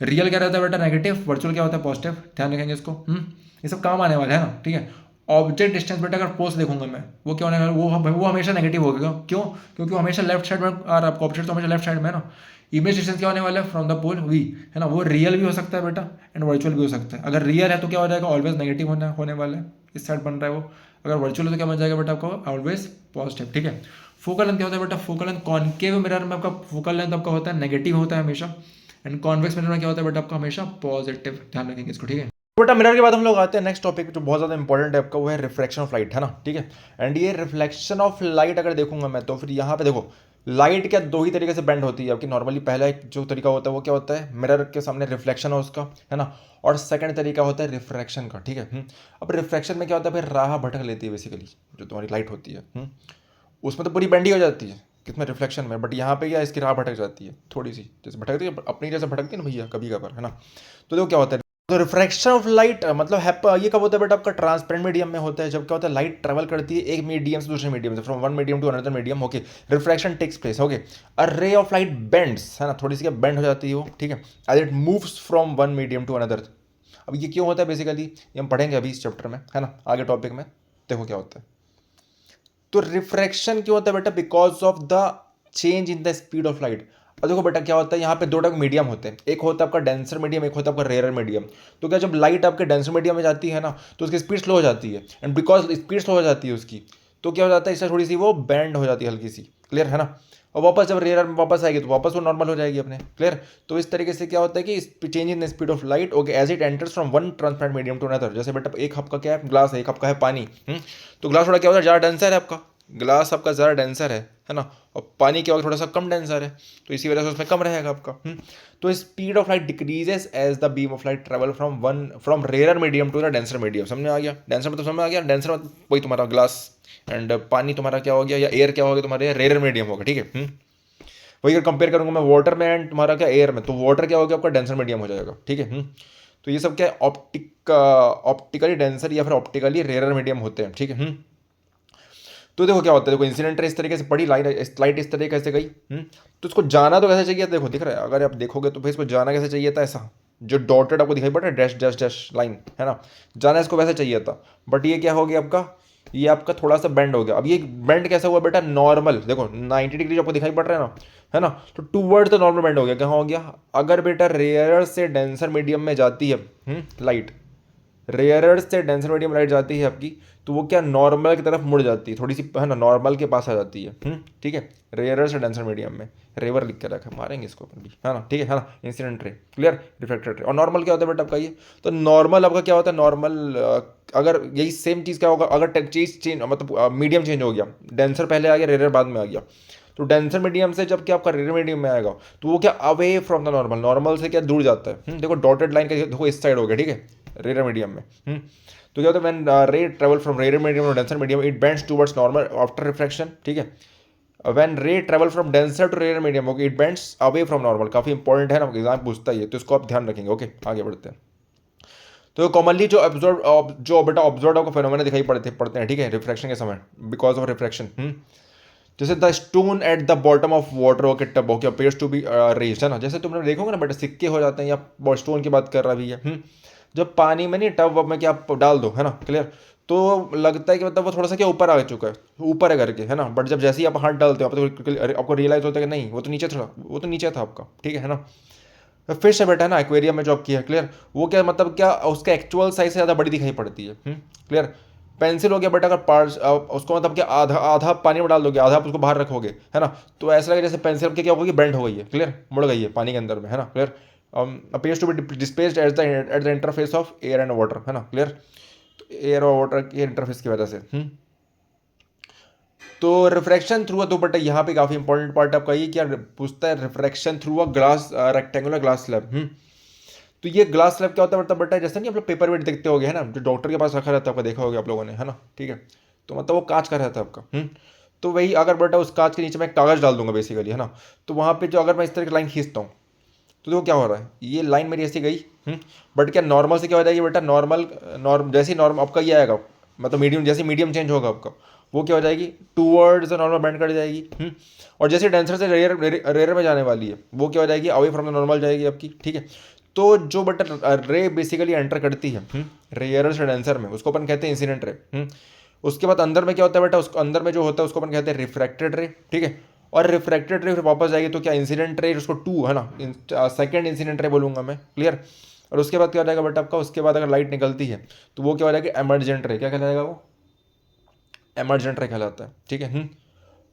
रियल क्या रहता है बेटा, नेगेटिव। वर्चुअल क्या होता है, पॉजिटिव, ध्यान रखेंगे इसको। ये सब काम आने वाला है ना, ठीक है। ऑब्जेक्ट डिस्टेंस बेटा अगर पोस्ट देखूंगा मैं, वो क्या होने वाला, वो हमेशा नेगेटिव होगा, क्यों, क्योंकि वो हमेशा लेफ्ट साइड में आ रहा है, आपका ऑब्जेक्ट तो हमेशा लेफ्ट साइड में है ना। इमेज डिस्टेंस क्या होने वाला है, फ्रॉम द पोल v, है ना, वो रियल भी हो सकता है बेटा एंड वर्चुअल भी हो सकता है। अगर रियल है तो क्या हो जाएगा, ऑलवेज नेगेटिव होने वाला है, इस साइड बन रहा है वो। अगर वर्चुअल है तो क्या बन जाएगा बेटा आपको, ऑलवेज पॉजिटिव, ठीक है। फोकल लेंथ क्या होता है बेटा, फोकल लेंथ कॉनकेव मिरर में आपका फोकल लेंथ आपका होता है नेगेटिव होता है हमेशा, एंड कॉन्वेक्स मिरर में क्या होता है बेटा आपका हमेशा पॉजिटिव, ध्यान रखेंगे इसको, ठीक है। बेटा मिरर के बाद हम लोग आते हैं नेक्स्ट टॉपिक जो बहुत ज़्यादा इंपॉर्टेंट है आपका, वो है रिफ्लेक्शन ऑफ लाइट, है ना, ठीक है। एंड ये रिफ्लेक्शन ऑफ लाइट अगर देखूंगा मैं, तो फिर यहाँ पे देखो लाइट क्या दो ही तरीके से बेंड होती है आपकी नॉर्मली। पहला एक जो तरीका होता है वो क्या होता है, मिरर के सामने रिफ्लेक्शन है उसका, है ना, और सेकंड तरीका होता है रिफ्रैक्शन का, ठीक है। अब रिफ्रैक्शन में क्या होता है, फिर राह भटक लेती है बेसिकली जो तुम्हारी लाइट होती है, उसमें तो पूरी बेंडी हो जाती है किसमें, रिफ्लेक्शन में। बट यहाँ पे क्या इसकी राह भटक जाती है थोड़ी सी, जैसे भटकती है अपनी जैसे भटकती है ना भैया कभी कभार, है ना। तो देखो क्या होता है, तो रिफ्रैक्शन ऑफ लाइट मतलब ये कब होता है बेटा, आपका ट्रांसपेरेंट मीडियम में होता है, जब क्या होता है लाइट ट्रेवल करती है एक मीडियम से दूसरे मीडियम से, from one medium to another medium, okay, refraction takes place, okay, a ray of light bends, है ना, थोड़ी सी क्या बेंड हो जाती है वो, ठीक है, as it moves from one medium to another. अब ये क्यों होता है बेसिकली, ये हम पढ़ेंगे अभी इस चैप्टर में, है ना, आगे टॉपिक में, देखो क्या होता है। तो रिफ्रैक्शन क्यों होता है बेटा, because of the change in the speed of light. अब देखो बेटा क्या होता है, यहाँ पे दो टाइप मीडियम होते हैं, एक होता है आपका डेंसर मीडियम, एक होता है आपका रेयर मीडियम। तो क्या जब लाइट आपके डेंसर मीडियम में जाती है ना, तो उसकी स्पीड स्लो हो जाती है, एंड बिकॉज स्पीड स्लो हो जाती है उसकी, तो क्या हो जाता है, इससे थोड़ी सी वो बैंड हो जाती है हल्की सी, क्लियर है ना। और वापस जब रेयर में वापस आएगी तो वापस वो नॉर्मल हो जाएगी अपने, क्लियर। तो इस तरीके से क्या होता है कि change in the speed of light, okay, as it enters from one transparent medium to another. जैसे बेटा एक आपका क्या है, ग्लास है, एक आपका है पानी, तो ग्लास थोड़ा क्या होता है, ज़्यादा डेंसर है आपका, ग्लास आपका ज़्यादा डेंसर है ना, और पानी क्या होगा थोड़ा सा कम डेंसर है, तो इसी वजह से उसमें कम रहेगा आपका। तो speed of light decreases as the beam of light travel from rare medium to the denser medium. समझ में आ गया, डेंसर मतलब समझ में आ गया, डेंसर मतलब वही तुम्हारा ग्लास, एंड पानी तुम्हारा क्या हो गया, या एयर क्या हो गया तुम्हारे, रेयर मीडियम होगा, ठीक है। वही अगर कंपेयर करूंगा मैं वाटर में एंड तुम्हारा क्या एयर में, तो वाटर क्या हो गया आपका डेंसर मीडियम हो जाएगा, ठीक है। तो ये सब क्या है, ऑप्टिकली डेंसर या फिर ऑप्टिकली रेयर मीडियम होते हैं, ठीक है। तो देखो क्या होता है, देखो इंसिडेंट रे इस तरीके से पड़ी, लाइट इस तरीके से गई, तो इसको जाना तो कैसे चाहिए था, देखो दिख रहा है, अगर आप देखोगे तो फिर इसको जाना कैसे चाहिए था, ऐसा जो डॉटेड आपको दिखाई पड़ रहा है, डैश डैश डैश लाइन, है ना, जाना इसको वैसे चाहिए था, बट ये क्या हो गया आपका, ये आपका थोड़ा सा बेंड हो गया। अब ये बेंड कैसा हुआ बेटा, नॉर्मल, देखो 90 डिग्री आपको दिखाई पड़ रहा है ना, है ना, तो टूवर्ड द नॉर्मल बेंड हो गया, कहाँ हो गया, अगर बेटा रेयर से डेंसर मीडियम में जाती है लाइट, रेयरर से डेंसर मीडियम लाइट जाती है आपकी, तो वो क्या नॉर्मल की तरफ मुड़ जाती है थोड़ी सी, है ना, नॉर्मल के पास आ जाती है, ठीक है, रेयरर से डेंसर मीडियम में, रेवर लिख के रखा, मारेंगे इसको अपन भी, है ना, ठीक है ना, इंसिडेंट रे, क्लियर, रिफ्लेक्टेड रे। और नॉर्मल क्या होता है बेटा आपका ये, तो नॉर्मल आपका क्या होता है, नॉर्मल अगर यही सेम चीज़ क्या होगा, अगर चीज़ चेंज मतलब मीडियम चेंज हो गया, डेंसर पहले आ गया, रेयर बाद में आ गया, तो डेंसर मीडियम से जब क्या आपका रेयर मीडियम में आएगा, तो वो क्या away from the normal, normal से क्या दूर जाता है, देखो डॉटेड लाइन का देखो इस साइड हो गया, ठीक है, रेयर मीडियम में। तो क्या होता है, when ray travel from rare medium to denser medium, it bends towards normal after refraction, ठीक है। When ray travel from denser to rare medium, okay, it bends away from normal, काफी important है ना, एग्जाम पूछता है, तो इसको आप ध्यान रखेंगे, ओके, आगे बढ़ते हैं। तो कॉमनली जो बेटा ऑब्जर्व आपको फेनोमेना दिखाई पड़ते हैं, ठीक है, रिफ्रैक्शन के समय, बिकॉज ऑफ रिफ्रैक्शन, जैसे the stone at the bottom of water, okay, tub, okay, appears to be raised, है ना, जैसे तुमने देखोगे ना बेटा सिक्के हो जाते हैं, या स्टोन की बात कर रहा भी है, जब पानी में नहीं टब में क्या आप डाल दो, है ना, क्लियर, तो लगता है कि मतलब वो थोड़ा सा क्या ऊपर आ चुका है, ऊपर है करके, है ना, बट जब जैसे ही आप हाथ डालते हो आपको रियलाइज होता है कि नहीं, वो तो नीचे था, वो तो नीचे था आपका, ठीक है ना। फिश है बेटा, है ना, एक्वेरियम में जो आपकी है, क्लियर, वो क्या मतलब क्या उसका एक्चुअल साइज से ज़्यादा बड़ी दिखाई पड़ती है, क्लियर। पेंसिल हो गया बेटा, अगर पार्ट्स उसको मतलब क्या आधा आधा पानी में डाल दोगे, आधा आप उसको बाहर रखोगे, है ना, तो ऐसा लगेगा जैसे पेंसिल के क्या होगी, बेंड हो गई है, क्लियर, मुड़ गई है पानी के अंदर में, है ना, clear. Appears to be displaced at the interface of air and water, है ना, क्लियर। तो एयर और वाटर के इंटरफेस की वजह से, तो रिफ्रैक्शन थ्रू, तो बेटा यहाँ पे काफी इंपॉर्टेंट पार्ट आपका ये क्या पूछता है, refraction through a glass rectangular glass slab. तो ये ग्लास स्लैब क्या होता है मतलब बेटा, जैसे नहीं आप लोग पेपर वेट देखते होगे, है ना, जो डॉक्टर के पास रखा रहता है, आपका देखा होगा आप लोगों ने, है ना, ठीक है, तो मतलब वो कांच का रहता है आपका, तो वही अगर बेटा उस कांच के नीचे मैं कागज डाल दूंगा बेसिकली, है ना, तो वहाँ पे जो अगर मैं इस तरह की लाइन खींचता हूँ, तो देखो क्या हो रहा है, ये लाइन मेरी ऐसी गई, बट क्या नॉर्मल से क्या हो जाएगी बेटा, नॉर्मल जैसे नॉर्मल आपका ये आएगा, मतलब मीडियम जैसे मीडियम चेंज होगा आपका, वो क्या हो जाएगी, टूवर्ड्स द नॉर्मल बेंड कर जाएगी, और जैसे डेंसर से रेयर रेयर में जाने वाली है, वो क्या हो जाएगी, अवे फ्रॉम द नॉर्मल जाएगी आपकी, ठीक है। तो जो बेटा रे बेसिकली एंटर करती है रेयर से डेंसर में, उसको अपन कहते हैं इंसिडेंट रे। उसके बाद अंदर में क्या होता है बेटा, उसको अंदर में जो होता है उसको अपन कहते हैं रिफ्रैक्टेड रे, ठीक है। और रिफ्रैक्टेड रे फिर वापस जाएगी तो क्या इंसिडेंट रे, उसको टू, है ना, सेकंड इंसिडेंट रे बोलूंगा मैं, क्लियर। और उसके बाद क्या हो जाएगा बेटा आपका, उसके बाद अगर लाइट निकलती है तो वो क्या हो जाएगा, एमर्जेंट रे, क्या कहलाएगा वो, एमर्जेंट रे कहलाता है, ठीक है।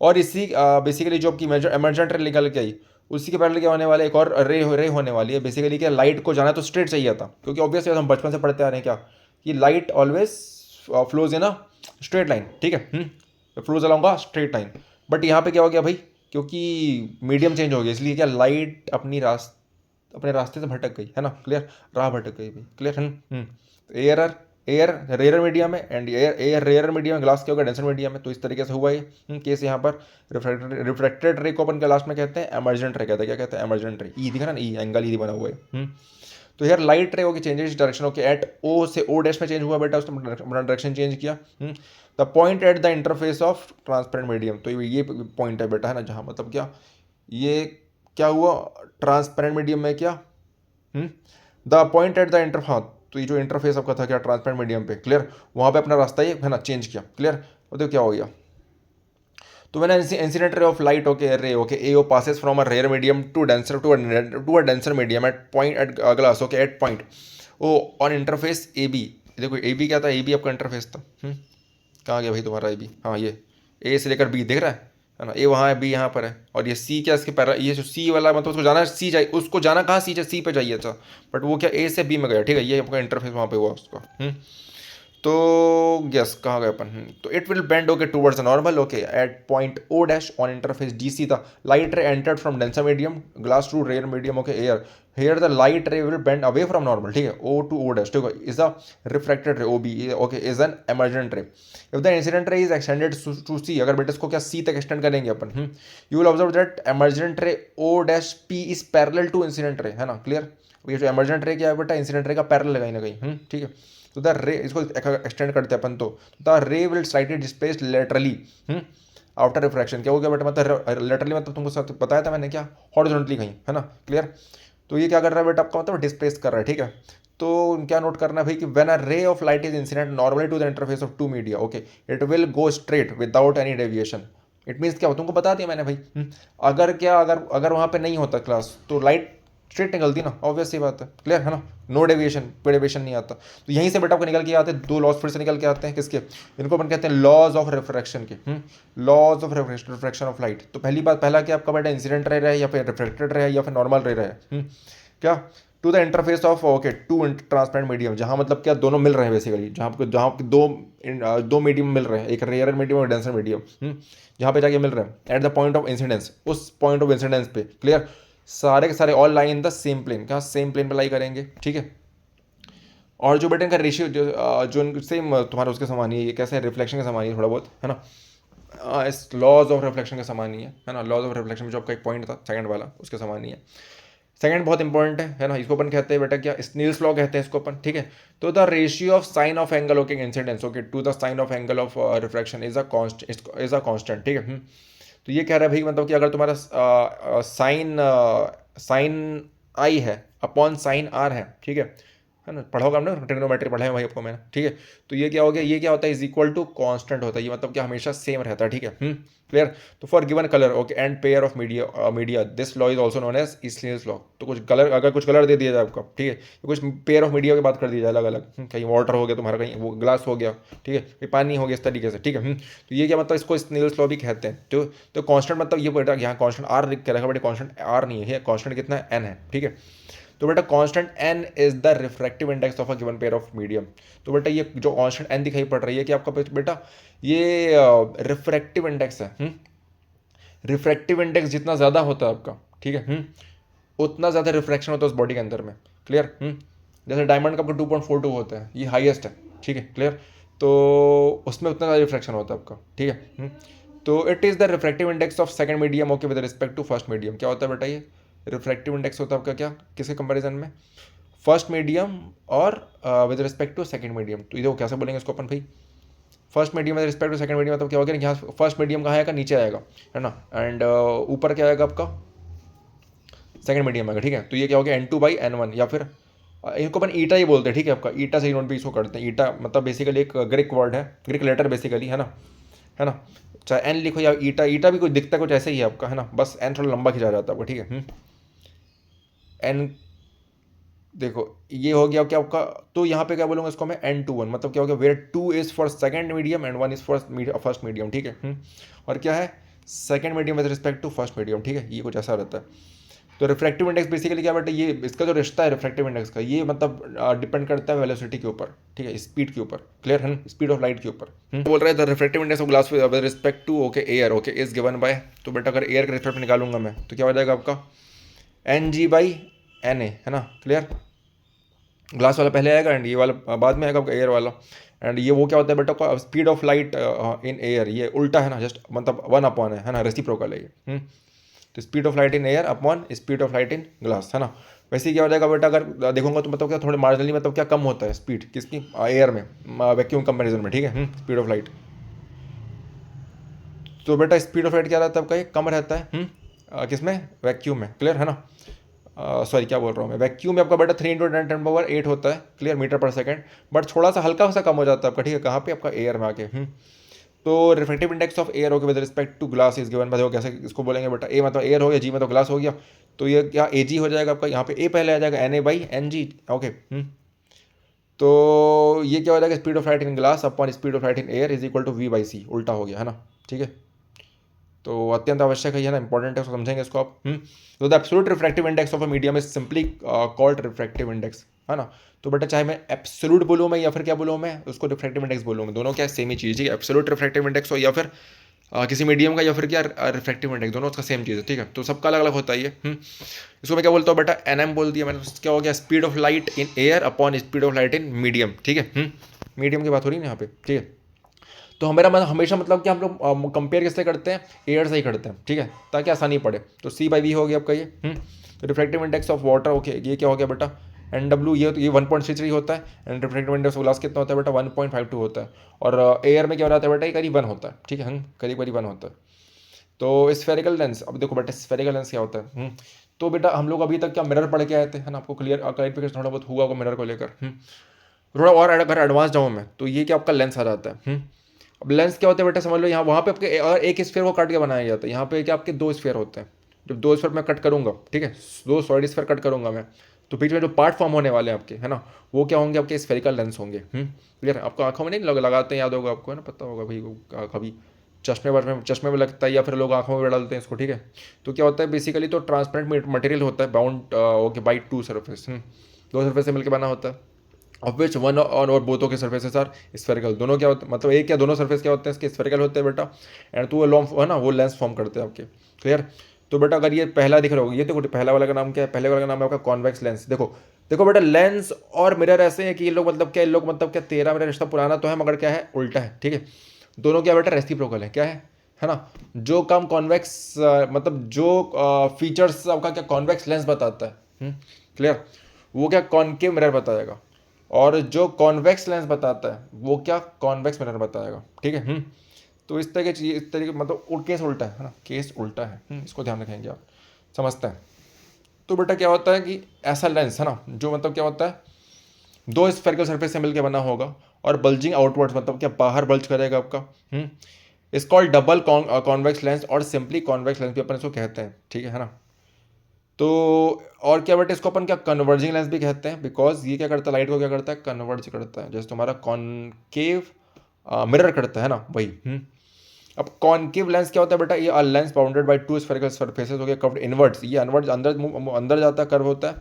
और इसी बेसिकली जो आपकी मेजर एमर्जेंट रे निकल के आई, उसी के पहले क्या होने वाला है, एक और रे होने वाली है, बेसिकली क्या लाइट को जाना तो स्ट्रेट चाहिए था, क्योंकि ऑब्वियसली हम बचपन से पढ़ते आ रहे हैं क्या, कि light always flows in a straight line, ठीक है, flows along a straight line. But यहाँ पे क्या हो गया भाई, क्योंकि मीडियम चेंज हो गया, इसलिए क्या लाइट अपने रास्ते से भटक गई, है ना, क्लियर, राह भटक गई भाई, क्लियर है। एयर एयर रेयर मीडियम है, एंड एयर रेयर मीडियम है, ग्लास क्या होगा डेंसर मीडियम है, तो इस तरीके से हुआ ये केस यहाँ पर। रिफ्रैक्टेड रे को अपन के लास्ट में कहते हैं एमर्जेंट रे, कहते हैं क्या कहते हैं, एमर्जेंट रे, ई दिखा ना, ई एंगल ई बना हुआ है। तो यार light ray okay changes direction okay at O से ओ डैश में चेंज हुआ बेटा, उसने अपना डायरेक्शन चेंज किया। The point at the interface of transparent medium, तो ये पॉइंट है बेटा, है ना, जहाँ मतलब क्या ये क्या हुआ ट्रांसपेरेंट मीडियम में क्या the point at the inter, हाँ तो ये जो इंटरफेस आपका था क्या ट्रांसपेरेंट मीडियम पे, क्लियर, वहाँ पे अपना रास्ता ये है ना चेंज किया, क्लियर। और देखो क्या हो गया, तो मैंने incident ray of light okay ray okay A O passes from a rare medium to denser to a denser medium at point at glass okay at point O on interface A B. देखो A B क्या था, A B आपका interface था। कहाँ गया भाई तुम्हारा A B, हाँ ये ए से लेकर बी दिख रहा है ना, ए वहाँ है बी यहाँ पर है, और ये सी क्या इसके पैरा, ये जो सी वाला मतलब उसको जाना सी चाहिए, उसको जाना कहाँ सी पे चाहिए था, बट वो क्या ए से बी में गया, ठीक है, ये आपका इंटरफेस वहाँ पे हुआ उसका। तो यस कहाँ गए अपन, तो it will bend okay towards the normal okay at point O dash on interface D C the light ray entered from denser medium glass to rare medium okay air, here the light ray will bend away from normal, ठीक है, O two O dash, ठीक है, is a refracted ray O B okay is an emergent ray, if the incident ray is extended to C, अगर बेटा इसको क्या C तक extend करेंगे अपन, you will observe that emergent ray O dash P is parallel to incident ray, है ना, clear. ये जो एमर्जेंट रे क्या है बेटा इंसिडेंट रे का पैरेलल है कहीं ना कहीं, ठीक है। तो द रे इसको एक्सटेंड करते हैं अपन, तो the ray will slightly displaced laterally after refraction, क्या हो गया बेटा, मतलब लेटरली मतलब तुमको साथ बताया था मैंने क्या हॉरिजॉन्टली कहीं, है ना, क्लियर। तो ये क्या कर रहा है बेटा आपका मतलब डिस्प्लेस कर रहा है, ठीक है। तो क्या नोट करना है भाई कि when a ray of light is incident normally to the interface of two media okay it will go straight without any deviation. It means क्या हो तुमको बता दिया मैंने भाई, अगर क्या अगर अगर वहाँ पे नहीं होता क्लास तो लाइट स्ट्रेट निकलती ना, ऑब्वियस सी बात है, क्लियर है ना, नो डेविएशन, कोई डेविएशन नहीं आता। तो यहीं से बेटा आपको निकल के आते हैं दो लॉज, फिर से निकल के आते हैं किसके, इनको अपन कहते हैं लॉज ऑफ रिफ्रैक्शन के, laws of refraction of light. तो पहली बात, पहला क्या आपका बेटा इंसिडेंट रे रहा है या फिर रिफ्रैक्टेड रहा है या फिर नॉर्मल रे रहा है, क्या to the interface of okay two transparent medium, जहाँ मतलब क्या दोनों मिल रहे हैं बेसिकली, जहाँ पे दो मीडियम मिल रहे हैं, एक रेयर मीडियम और डेंसर मीडियम, जहाँ पे जाके मिल रहे हैं at the point of incidence, उस पॉइंट ऑफ इंसिडेंस पे, क्लियर, सारे के सारे all lie in the same plane, क्या सेम प्लेन पे लाई करेंगे, ठीक है। और जो बेटा इनका रेशियो जो सेम तुम्हारा उसके समान ही है, ये कैसे है रिफ्लेक्शन के समान ही है थोड़ा बहुत, है ना, इस लॉज ऑफ रिफ्लेक्शन के समान ही है ना, लॉज ऑफ रिफ्लेक्शन में जो आपका एक पॉइंट था सेकंड वाला उसके समान ही है। सेकंड बहुत इंपॉर्टेंट है ना, इसको अपन कहते हैं बेटा क्या स्नील्स लॉ कहते हैं इसको अपन, ठीक है। तो the ratio of sine of angle okay incidence okay to the sine of angle of refraction is a constant, ठीक है। तो ये कह रहा है भाई मतलब कि अगर तुम्हारा साइन आई है अपॉन साइन आर है ना, पढ़ा होगा हमने ट्रिग्नोमेट्री पढ़ा है भाई आपको मैंने, ठीक है। तो ये क्या हो गया, ये क्या होता है इज इक्वल टू कांस्टेंट होता है, ये मतलब कि हमेशा सेम रहता है, ठीक है, क्लियर। तो for given colour okay and pair of media this law is also known as Snell's law. तो कुछ कलर अगर कुछ कलर दे दिया जाए आपको, ठीक है, तो कुछ पेयर ऑफ मीडिया की बात कर दी जाए अलग अलग, कहीं वाटर हो गया तुम्हारा, कहीं वो ग्लास हो गया, ठीक है, कहीं पानी हो गया, इस तरीके से, ठीक है। तो ये क्या मतलब इसको स्नील्स लॉ भी कहते हैं। तो कांस्टेंट मतलब ये बेटा यहाँ कांस्टेंट आर लिख के रखा, बेटा कांस्टेंट आर नहीं है, कांस्टेंट कितना है एन है, ठीक है। तो बेटा constant N is the refractive index of a given pair of medium. तो बेटा ये जो कांस्टेंट एन दिखाई पड़ रही है कि आपका बेटा ये रिफ्रैक्टिव इंडेक्स है, रिफ्रैक्टिव इंडेक्स जितना ज़्यादा होता है आपका, ठीक है, उतना ज़्यादा रिफ्रैक्शन होता है उस बॉडी के अंदर में, क्लियर। जैसे डायमंड का आपका 2.42 होता है, ये हाईएस्ट है, ठीक है, क्लियर। तो उसमें उतना ज़्यादा रिफ्रैक्शन होता है आपका, ठीक है। तो it is the refractive index of second medium okay with respect to first medium. क्या होता है बेटा ये रिफ्रैक्टिव इंडेक्स होता है आपका क्या किसके कंपैरिजन में, फर्स्ट मीडियम और with respect to second medium. तो ये कैसे बोलेंगे इसको अपन भाई, first medium with respect to second medium मतलब क्या होगा, यहाँ फर्स्ट मीडियम कहाँ आएगा नीचे आएगा, है ना, एंड ऊपर क्या आएगा आपका सेकंड मीडियम आएगा, ठीक है। तो ये क्या हो गया N2/N1 या फिर इनको अपन ईटा ही बोलते हैं, ठीक है, आपका ईटा से ही नोट भी इसको करते हैं। ईटा मतलब बेसिकली एक ग्रीक वर्ड है, ग्रीक लेटर बेसिकली, है ना, चाहे एन लिखो या ईटा, ईटा भी कुछ दिखता कुछ ऐसे ही है आपका, है ना, बस एन थोड़ा लंबा खिंचा जाता है आपका, ठीक है। एन देखो ये हो गया क्या आपका, तो यहाँ पे क्या बोलूँगा इसको मैं N2/1 मतलब क्या हो गया where 2 is for second medium and 1 is for first medium, ठीक है। और क्या है second medium with respect to first medium, ठीक है, ये कुछ ऐसा रहता है। तो रिफ्रैक्टिव इंडेक्स बेसिकली क्या बेटा, ये इसका जो रिश्ता है रिफ्रैक्टिव इंडेक्स का, ये मतलब डिपेंड करता है वेलोसिटी के ऊपर, ठीक है, स्पीड के ऊपर, क्लियर है, स्पीड ऑफ लाइट के ऊपर। बोल रहा है the refractive index of glass with respect to okay air okay is given by, तो बेटा अगर एयर का रिफ्रैक्ट निकालूंगा मैं तो क्या हो जाएगा आपका Ng/Na, है ना, क्लियर। ग्लास वाला पहले आएगा एंड ये वाला बाद में आएगा आपका एयर वाला। एंड ये वो क्या होता है बेटा speed of light in air, ये उल्टा है ना, जस्ट मतलब 1/n है ना, रेसिप्रोकल है ये। तो speed of light in air upon speed of light in glass, है ना। वैसे ही क्या हो जाएगा बेटा, अगर देखूंगा तो मतलब क्या थोड़े मार्जिनली मतलब क्या कम होता है स्पीड किसकी, एयर में, वैक्यूम कंपेरिजन में, ठीक है, स्पीड ऑफ लाइट। तो बेटा स्पीड ऑफ लाइट क्या रहता है आपका, ये कम रहता है किसमें, वैक्यूम में, क्लियर है ना। सॉरी क्या बोल रहा हूँ मैं, वैक्यूम में आपका बेटा 3 × 10⁻8 होता है, क्लियर, मीटर पर सेकंड, बट थोड़ा सा हल्का सा कम हो जाता है आपका, ठीक है, कहाँ पे आपका एयर में आके। तो रिफ्रेक्टिव इंडेक्स ऑफ एयर हो गया with respect to glass is given by, देखो कैसे इसको बोलेंगे बेटा, ए मतलब एयर हो गया, जी मतलब ग्लास हो गया, तो ये क्या ए जी हो जाएगा आपका, यहाँ पे ए पहले आ जाएगा, Na/Ng, ओके। तो ये क्या हो जाएगा, speed of light in glass upon speed of light in air is equal to V/c, उल्टा हो गया, है ना, ठीक है। तो अत्यंत आवश्यक है, ना, इंपॉर्टेंट है, उसको समझेंगे इसको आप। तो the absolute refractive index of a medium is simply called refractive index, है ना। तो बेटा चाहे मैं एब्सोल्यूट बोलूँ मैं या फिर क्या बोलूँ मैं, उसको रिफ्रैक्टिव इंडेक्स बोलूँ मैं, दोनों क्या सेम ही चीज़, ठीक है, एब्सोल्यूट रिफ्रैक्टिव इंडेक्स हो या फिर किसी मीडियम का, या फिर क्या रिफ्रैक्टिव इंडेक्स, दोनों उसका सेम चीज़ है, ठीक है। तो सबका अलग अलग होता है ये। इसको मैं क्या बोलता हूँ बेटा, NM बोल दिया मैंने, क्या हो गया, speed of light in air upon speed of light in medium, ठीक है। मीडियम की बात हो रही है ना यहाँ पे, ठीक है। तो हमारा मतलब हमेशा मतलब कि हम लोग कंपेयर किससे करते हैं, एयर से ही करते हैं, ठीक है, ताकि आसानी पड़े। तो C/V हो गया आपका ये। तो refractive index of water, okay, ये क्या हो गया बेटा, NW, ये 1.33 होता है, and refractive index of glass कितना होता है बेटा, 1.52 होता है, और एयर में क्या हो जाता है बेटा, ये करीब 1 होता है, ठीक है, करीब 1 होता है। तो स्फेरिकल लेंस, अब देखो बेटा स्फेरिकल लेंस क्या होता है। तो बेटा हम लोग अभी तक क्या मिरर पढ़ के आए थे, है ना, आपको क्लियरिफिकेशन थोड़ा बहुत हुआ होगा मिरर को लेकर। थोड़ा और अगर एडवांस जाऊँ मैं, तो ये क्या आपका लेंस आ जाता है। अब लेंस क्या होता है बेटा, समझ लो, यहाँ वहाँ पे आपके और एक स्फीयर को काट के बनाया जाता है, यहाँ पे क्या आपके 2 स्फीयर होते हैं। जब 2 स्फीयर मैं कट करूँगा, ठीक है, 2 सॉलिड स्फीयर कट करूँगा मैं, तो बीच में जो पार्ट फॉर्म होने वाले हैं आपके, है ना, वो क्या होंगे, आपके स्फेरिकल लेंस होंगे। क्लियर, आपको आंखों में नहीं लगाते हैं, याद होगा आपको, है ना, पता होगा भाई, कभी चश्मे में लगता है, या फिर लोग आंखों में डालते हैं इसको, ठीक है। तो क्या होता है बेसिकली, तो ट्रांसपेरेंट मटेरियल होता है, bound okay by 2 surface, 2 surface से मिलकर बना होता है, ऑफ विच वन और बोथों के सर्फेसेस आर स्फेरिकल। दोनों क्या होते हैं, मतलब एक या दोनों सर्फेस क्या होते हैं इसके, स्फेरिकल होते हैं बेटा, एंड तो वो लॉन्ग, है ना, वो लेंस फॉर्म करते हैं आपके, क्लियर। तो बेटा अगर ये पहला दिख रहा होगा, ये देखो पहला वाला का नाम क्या है, पहले वाला का नाम है आपका कॉन्वेक्स लेंस। देखो देखो बेटा, लेंस और मिरर ऐसे हैं कि ये लोग मतलब क्या, इन लोग मतलब क्या, तेरा मेरा रिश्ता पुराना तो है, मगर क्या है, उल्टा है, ठीक है। दोनों क्या बेटा, रेसिप्रोकल है, क्या है ना। जो काम कॉन्वेक्स मतलब जो फीचर्स आपका क्या कॉन्वेक्स लेंस बताता है, क्लियर, वो क्या कॉनकेव मिरर बताएगा, और जो कॉन्वेक्स लेंस बताता है वो क्या कॉन्वेक्स मिरर बताएगा, ठीक है। तो इस तरीके मतलब केस उल्टा है ना, केस उल्टा है, इसको ध्यान रखेंगे आप, समझते हैं। तो बेटा क्या होता है कि ऐसा लेंस है ना, जो मतलब क्या होता है, 2 स्फेरिकल सरफेस से मिलकर बना होगा, और बल्जिंग आउटवर्ड्स मतलब क्या बाहर बल्ज करेगा आपका, इस कॉल्ड डबल कॉन्वेक्स लेंस, और सिंपली कॉन्वेक्स लेंस भी अपन इसको कहते हैं, ठीक है ना। तो और क्या बेटा, इसको अपन क्या कन्वर्जिंग लेंस भी कहते हैं, बिकॉज ये क्या करता है, लाइट को क्या करता है, कन्वर्ज करता है, जैसे तुम्हारा कॉनकेव मिरर करता है ना, वही। अब कॉनकेव लेंस क्या होता है बेटा, ये lens bounded by 2 spherical surfaces हो गया कर्व्ड इनवर्ड्स, ये इनवर्ड्स अंदर जाता है, कर्व होता है,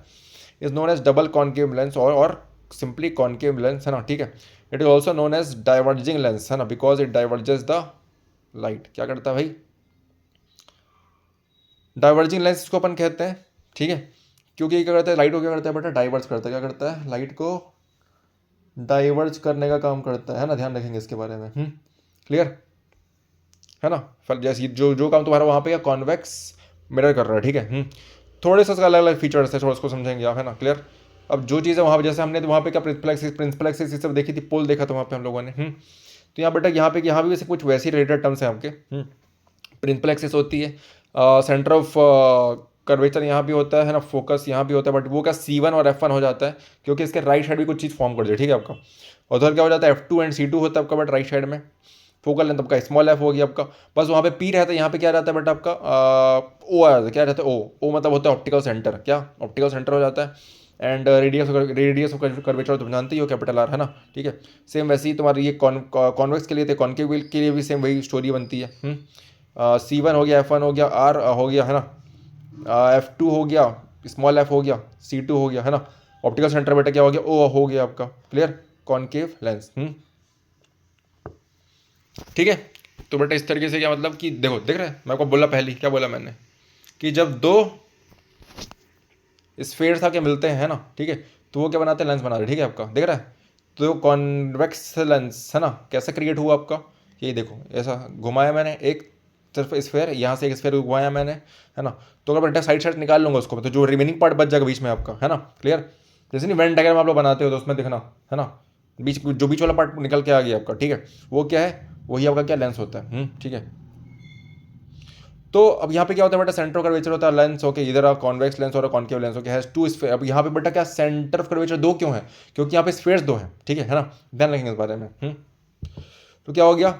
is known as double concave lens, और सिंपली कॉनकेव लेंस, है ना, ठीक है। It is also known as diverging lens, है ना, because it diverges the light, क्या करता है भाई, डाइवर्जिंग लेंस इसको अपन कहते हैं, ठीक है। क्योंकि ये क्या करता है, लाइट को क्या करता है बेटा, डाइवर्ज करता है, क्या करता है, लाइट को डाइवर्ज करने का काम करता है ना, ध्यान रखेंगे इसके बारे में, क्लियर है ना। फिर जैसे जो काम तुम्हारा वहाँ पे या कॉन्वेक्स मिरर कर रहा है, ठीक है। थोड़े से अलग अलग फीचर्स है, थोड़ा उसको समझेंगे आप, है ना, क्लियर। अब जो चीज़ें वहाँ पे, जैसे हमने वहाँ पे क्या प्रिंसिपल एक्सिस ये सब देखी थी, पोल देखा था वहाँ पे हम लोगों ने, तो यहाँ बेटा यहाँ भी वैसे कुछ वैसी रिलेटेड टर्म्स हैं आपके। प्रिंसिपल एक्सिस होती है, सेंटर ऑफ कर्वेचर यहाँ भी होता है ना, फोकस यहाँ भी होता है, बट वो क्या C1 और F1 हो जाता है, क्योंकि इसके राइट साइड भी कुछ चीज़ फॉर्म कर दिया, ठीक है आपका। उधर क्या हो जाता है, F2 एंड C2 होता है आपका बट राइट साइड में। फोकल लेंथ आपका स्मॉल f हो गया आपका, बस वहाँ पे P रहता है, यहाँ पे क्या रहता है बेटा आपका O आ जाता है, क्या रहता है O मतलब होता है ऑप्टिकल सेंटर, क्या ऑप्टिकल सेंटर हो जाता है। एंड रेडियस ऑफ कर्वेचर तुम जानते ही हो, कैपिटल R, है ना, ठीक है। सेम वैसे ही तुम्हारी ये कॉन्वेक्स के लिए थे, कॉन्केव के लिए भी सेम वही स्टोरी बनती है। C1 हो गया, F1 हो गया, R हो गया, है ना, F2 हो गया, स्मॉल f हो गया, C2 हो गया, है ना। ऑप्टिकल सेंटर बेटा क्या हो गया, O हो गया आपका, क्लियर, कॉन्केव लेंस, ठीक है। तो बेटा इस तरीके से क्या मतलब कि देखो, देख रहे हैं, मैं आपको बोला पहले, क्या बोला मैंने, कि जब 2 स्फेयर्स आके मिलते हैं ना, ठीक है, तो वो क्या बनाते हैं, लेंस बनाते हैं, ठीक है आपका, देख रहा है। तो कॉन्वेक्स लेंस है ना, कैसे क्रिएट हुआ आपका, ये देखो ऐसा घुमाया मैंने, एक सिर्फ स्फेयर, यहाँ से एक स्फेयर घुमाया मैंने, है ना, तो अगर बेटा साइड साइड निकाल लूँगा उसको, तो जो रिमेनिंग पार्ट बच जाएगा बीच में आपका, है ना, क्लियर। जैसे नहीं वेन डायग्राम आप लोग बनाते हो तो उसमें दिखना, है ना, बीच वाला पार्ट निकल के आ गया आपका, ठीक है, वो क्या है, वही आपका क्या लेंस होता है, ठीक है। तो अब यहाँ पे क्या होता है बेटा, सेंटर ऑफ कर्वेचर होता है लेंस, ओके, इधर कॉन्वेक्स लेंस और concave lens, okay, has two sphere. अब यहाँ पे बेटा क्या सेंटर ऑफ कर्वेचर दो क्यों है, क्योंकि यहाँ पे स्फीयर्स दो हैं, ठीक है ना, ध्यान रखेंगे इस बारे में। तो क्या हो गया,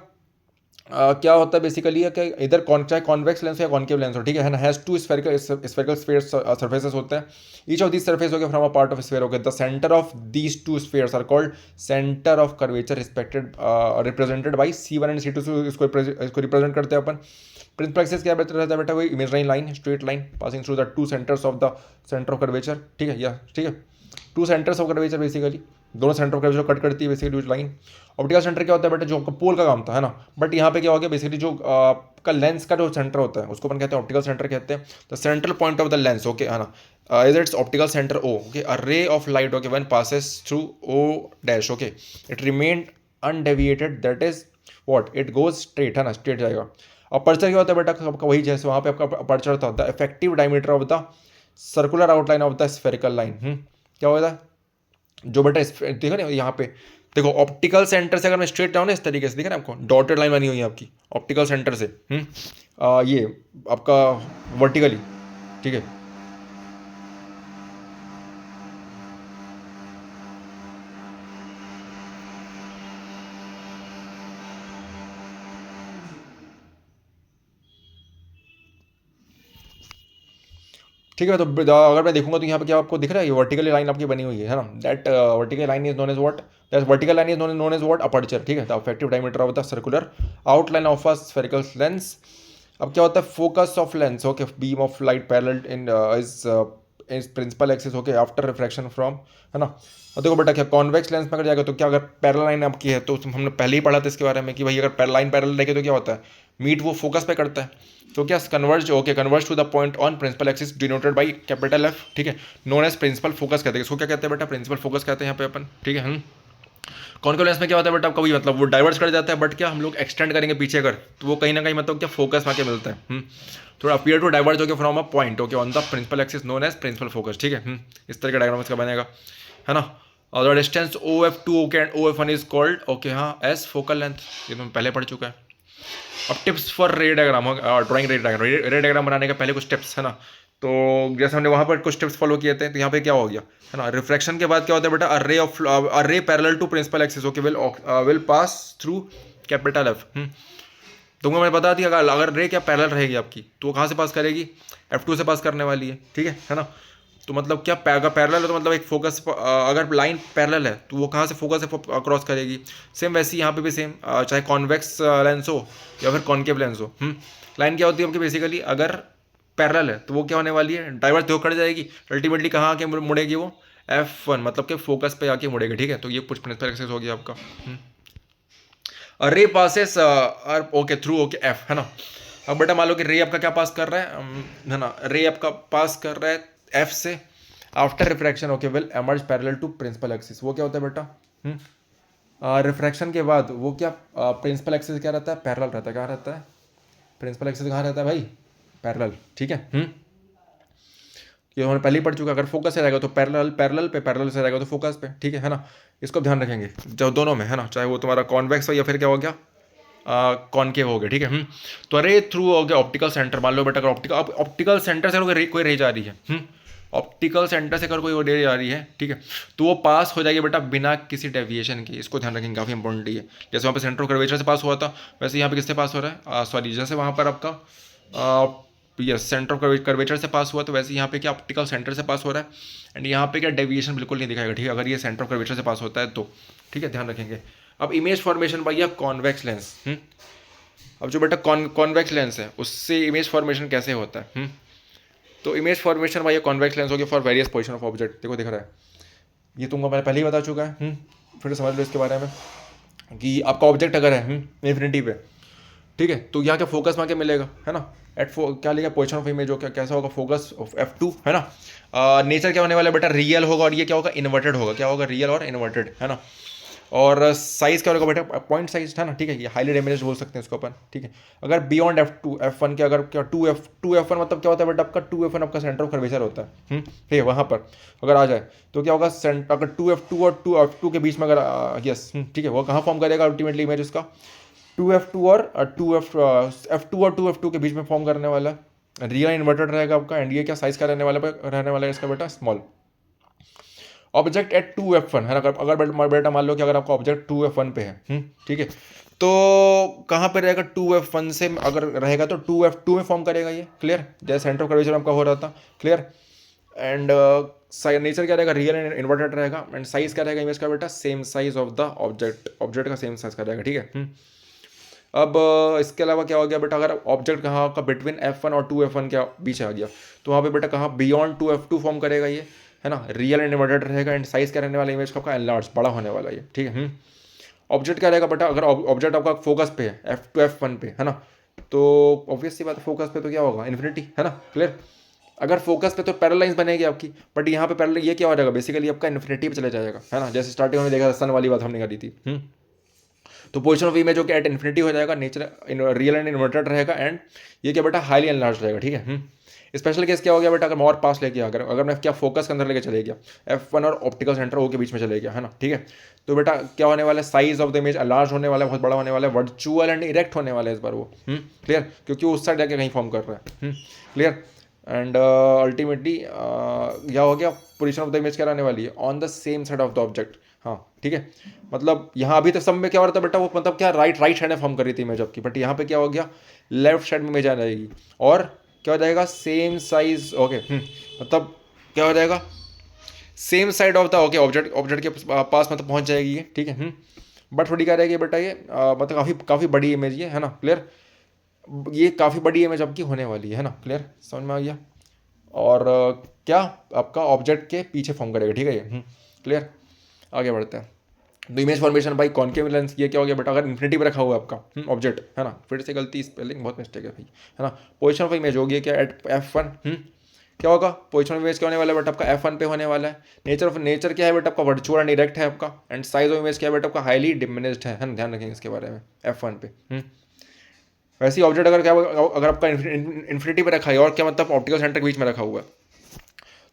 क्या होता है बेसिकली है कि इधर चाहे कॉन्वेक्स लेंस या कॉन्केव लेंस हो, ठीक है ना, हैज टू स्फेरिकल सर्फेसेस होते हैं, ईच ऑफ दिस सर्फेस हो गया from a part of sphere, okay, the centre of these two spheres are called centre of curvature represented by C1 and C2, इसको represent करते हैं अपन। Principal axis क्या रहता है बेटा, वही imaginary line, straight line passing through the two centres of the centre of curvature, ठीक है, या ठीक है, two centres of curvature basically, दोनों सेंटर ऑफ कर्वेचर कट करती है बेसिकली लाइन। ऑप्टिकल सेंटर क्या होता है बेटा, जो आपका पोल का काम था, है ना, बट यहाँ पे क्या हो गया बेसिकली, जो आपका लेंस का जो सेंटर होता है उसको अपन कहते हैं ऑप्टिकल सेंटर कहते हैं, the central point of the lens, okay, है ना, is its optical centre O, okay, a ray of light, okay, when passes through O dash, okay, it remain undeviated, that is what, it goes straight, है ना, straight जाएगा। Aperture क्या होता है बेटा, आपका वही जैसे वहाँ पे आपका अपर्चर था, the effective diameter of the circular outline of the spherical line, क्या होता है, जो बेटा देखो ना यहाँ पे, देखो ऑप्टिकल सेंटर से अगर मैं स्ट्रेट जाऊँ ना इस तरीके से, देखा ना आपको डॉटेड लाइन बनी हुई है आपकी ऑप्टिकल सेंटर से, ये आपका वर्टिकली, ठीक है, ठीक है। तो अगर मैं देखूंगा तो यहाँ पे क्या आपको दिख रहा है, ये वर्टिकल लाइन आपकी बनी हुई है ना, that vertical line is known as what, that vertical line is known as what, aperture, ठीक है, the effective diameter of the circular outline of a spherical lens. अब क्या होता है, focus of lens, okay, beam of light parallel in is principal axis, okay, after refraction from, है ना। और देखो बेटा क्या कॉन्वेक्स लेंस में अगर जाएगा तो क्या, अगर पैरेलल लाइन आपकी है तो हमने पहले ही पढ़ा था इसके बारे में कि भाई अगर लाइन पैरेलल रहेगी तो क्या होता है, मीट वो फोकस पे करता है, तो क्या converge, okay, converge to the point on principal axis denoted by capital F, ठीक है, नोन एज प्रिंसिपल फोकस कहते हैं, इसको क्या कहते हैं बेटा, प्रिंसिपल फोकस कहते हैं यहाँ पे अपन, ठीक है। कॉन्केव लेंस में क्या होता है बेटा, कभी मतलब वो डाइवर्स कर जाता है, बट क्या हम लोग एक्सटेंड करेंगे पीछे अगर, तो वो कहीं ना कहीं मतलब क्या फोकस में आके मिलता है, थोड़ा अपीयर टू डाइवर्ज होकर from a point, okay, on the principal axis known as principal focus, ठीक है, इस तरह का डायग्राम इसका बनेगा, है ना। और the distance OF2 okay and OF1 is called, okay, हाँ, एज फोकल लेंथ, ये तो पहले पढ़ चुका है। अब टिप्स फॉर रे डायग्राम, ड्राइंग रे डायग्राम बनाने के पहले कुछ टिप्स, है ना। तो जैसे हमने वहाँ पर कुछ टिप्स फॉलो किए थे, तो यहाँ पे क्या हो गया, है ना, रिफ्रैक्शन के बाद क्या होता है बेटा, a ray parallel to principal axis, okay, will pass through capital F. तुमको मैं बता दिया, अगर रे क्या पैरेलल रहेगी आपकी तो वो कहाँ से पास करेगी, F2 से पास करने वाली है, ठीक है ना। तो मतलब क्या, अगर पैरेलल है तो मतलब एक फोकस, अगर लाइन पैरेलल है तो वो कहाँ से फोकस से क्रॉस करेगी, सेम वैसे यहाँ पे भी सेम, चाहे कॉन्वेक्स लेंस हो या फिर कॉन्केव लेंस हो, लाइन क्या होती है आपकी बेसिकली, अगर पैरेलल है तो वो क्या होने वाली है, डाइवर्स तो कर जाएगी, अल्टीमेटली कहाँ आके मुड़ेगी वो, F1, मतलब कि फोकस पे आके मुड़ेगी, ठीक है। तो ये कुछ प्रिंसिपल एक्सिस हो गया आपका। Ray passes okay through, okay, F, है ना। अब बेटा मान लो कि रे आपका क्या पास कर रहा है ना, रे आपका पास कर रहा है एफ से, after refraction, okay, will emerge parallel to principal axis, वो क्या होता है बेटा, रिफ्रैक्शन के बाद वो क्या, प्रिंसिपल एक्सिस क्या रहता है, पैरेलल रहता है, क्या रहता है, प्रिंसिपल एक्सिस कहाँ रहता है भाई, पैरेलल, ठीक है। ये हमने पहले ही पढ़ चुका, अगर फोकस से रहेगा तो पैरेलल पे, पैरेलल से रहेगा तो फोकस पे, ठीक है ना। इसको ध्यान रखेंगे जो दोनों में, है ना, चाहे वो तुम्हारा कॉन्वेक्स हो या फिर क्या हो गया, कॉनकेव हो गया, ठीक है। तो रे थ्रू हो गया ऑप्टिकल सेंटर, मान लो बेटा अगर ऑप्टिकल सेंटर से अगर कोई रे जा रही है, ऑप्टिकल सेंटर से अगर कोई रे जा रही है, ठीक है, तो वो पास हो जाएगी बेटा बिना किसी डेविएशन के, इसको ध्यान रखेंगे, काफ़ी इंपॉर्टेंट है। जैसे वहाँ पे सेंटर ऑफ कर्वेचर से पास हुआ था, वैसे यहाँ पे किससे पास हो रहा है, सॉरी, जैसे वहाँ पर आपका यस सेंटर ऑफ कर्वेचर से पास हुआ, तो वैसे यहाँ पे क्या ऑप्टिकल सेंटर से पास हो रहा है, एंड यहाँ पे क्या डेविएशन बिल्कुल नहीं दिखाएगा, ठीक है, अगर ये सेंटर ऑफ कर्वेचर से पास होता है तो, ठीक है, ध्यान रखेंगे। अब इमेज फॉर्मेशन भैया कॉन्वेक्स लेंस, अब जो बेटा कॉन्वेक्स लेंस है उससे इमेज फॉर्मेशन कैसे होता है, तो इमेज फॉर्मेशन भैया कॉन्वेक्स लेंस हो गया for various position of object, देखो दिख रहा है, ये तुमको मैंने पहले ही बता चुका है, फिर समझ लो इसके बारे में कि आपका ऑब्जेक्ट अगर है इन्फिनिटी पे, ठीक है, तो यहाँ के फोकस में आके मिलेगा, है ना, क्या लिखा पोजिशन ऑफ इमेज हो, क्या कैसा होगा, फोकस ऑफ F2, है ना। नेचर क्या होने वाला है बेटा, रियल होगा, और ये क्या होगा, इन्वर्टेड होगा, क्या होगा, रियल और इन्वर्टेड, है ना। और साइज क्या होगा बेटा, पॉइंट साइज है ना, ठीक है, ये हाईली डैमेज बोल सकते हैं इसको अपन, ठीक है। अगर बियॉन्ड F1 के अगर क्या 2F1 मतलब क्या होता है बेटा आपका, 2F1 आपका सेंटर ऑफ कर्वेचर होता है, ठीक है। वहाँ पर अगर आ जाए तो क्या होगा, अगर 2F2 और 2F2 के बीच में अगर यस ठीक है, वो कहाँ फॉर्म करेगा अल्टीमेटली इमेज उसका, 2F2 और F2 और 2F2 के बीच में फॉर्म करने वाला है, रियल इन्वर्टेड रहेगा आपका। एंड ये क्या साइज का रहने वाला है इसका बेटा, स्मॉल। ऑब्जेक्ट एट 2F1 है ना, अगर बेटा मान लो कि अगर आपका ऑब्जेक्ट 2F1 पे है, ठीक है, तो कहाँ पे रहेगा, 2F1 से अगर रहेगा तो 2F2 में फॉर्म करेगा ये, क्लियर, जैसे सेंटर ऑफ कर्वेचर आपका हो रहा था, क्लियर। एंड नेचर क्या रहेगा, रियल एंड इन्वर्टेड रहेगा। एंड साइज क्या रहेगा इमेज का बेटा, same size of the object का सेम साइज का रहेगा, ठीक है। अब इसके अलावा क्या हो गया बेटा, अगर ऑब्जेक्ट कहाँ का बिटवीन F1 और 2F1 के बीच आ गया तो वहाँ पे बेटा कहाँ, बियॉन्ड 2F2 फॉर्म करेगा ये, है ना, रियल एंड इन्वर्टेड रहेगा। एंड साइज क्या रहने वाला इमेज का आपका, एनलार्ज, बड़ा होने वाला ये, ठीक है। ऑब्जेक्ट क्या रहेगा बेटा, अगर ऑब्जेक्ट आपका फोकस पे है F1 पे, है ना, तो ऑब्वियस सी बात है फोकस पे तो क्या होगा, इन्फिनिटी, है ना, क्लियर। अगर फोकस पे तो पैरेलल लाइंस बनेगी आपकी, बट यहाँ पे पैरेलल ये क्या हो जाएगा, बेसिकली आपका इन्फिनिटी पे चले जाएगा, है ना, जैसे स्टार्टिंग में देखा सन वाली बात हमने करी थी। तो पोजिशन ऑफ इमेज जो कि एट इन्फिनिटी हो जाएगा, नेचर रियल एंड इन्वर्टेड रहेगा। एंड ये क्या बेटा, हाईली एनलार्ज रहेगा, ठीक है। स्पेशल केस क्या हो गया बेटा, अगर मैं और पास लेके अगर मैं क्या फोकस के अंदर लेके चले गया, F1 और ऑप्टिकल सेंटर O के बीच में चले गया, है ना, ठीक है, तो बेटा क्या होने वाला है, size of the image large होने वाला है, बहुत बड़ा होने वाला है, वर्चुअल एंड इरेक्ट होने वाला है इस बार वो, क्लियर, क्योंकि वो उस साइड जाके कहीं फॉर्म कर रहा है, क्लियर। एंड अल्टीमेटली क्या हो गया, पोजिशन ऑफ द इमेज क्या रहने वाली है, on the same side of the object, हाँ ठीक है। मतलब यहाँ अभी तो सब में क्या हो रहा था बेटा, वो मतलब क्या राइट साइड में फॉर्म कर रही थी इमेज आपकी, बट यहाँ पे क्या हो गया, लेफ्ट साइड में इमेज आ जाएगी और क्या हो जाएगा, सेम साइज, ओके, मतलब क्या हो जाएगा, same side of the okay object के पास मतलब पहुँच जाएगी ये, ठीक है। बट थोड़ी क्या रहेगी बेटा ये मतलब काफ़ी बड़ी इमेज ये, है ना, क्लियर, ये काफ़ी बड़ी इमेज आपकी होने वाली है ना, क्लियर, समझ में आ गया। और क्या आपका ऑब्जेक्ट के पीछे फॉर्म करेगा, ठीक है ये, क्लियर। आगे बढ़ते हैं। तो image formation by concave lens, ये क्या हो गया बेटा, अगर इन्फिनिटी पे रखा हुआ है आपका ऑब्जेक्ट, है ना, फिर से गलती, स्पेलिंग बहुत मिस्टेक है भाई, है ना। पोजिशन ऑफ इमेज होगी क्या एट F1, क्या होगा, पोजिशन ऑफ इमेज क्या होने वाला है बेटा आपका, F1 पे होने वाला है। नेचर क्या है बेटा आपका, वर्चुअल एंड डायरेक्ट है आपका। एंड साइज ऑफ इमेज क्या है बेटा आपका, हाईली डिमिनिश्ड है ना, ध्यान रखेंगे इसके बारे में, F1 पे। वैसे ही ऑब्जेक्ट अगर आपका इन्फिनिटी पे रखा है और क्या मतलब ऑप्टिकल सेंटर के बीच में रखा हुआ है,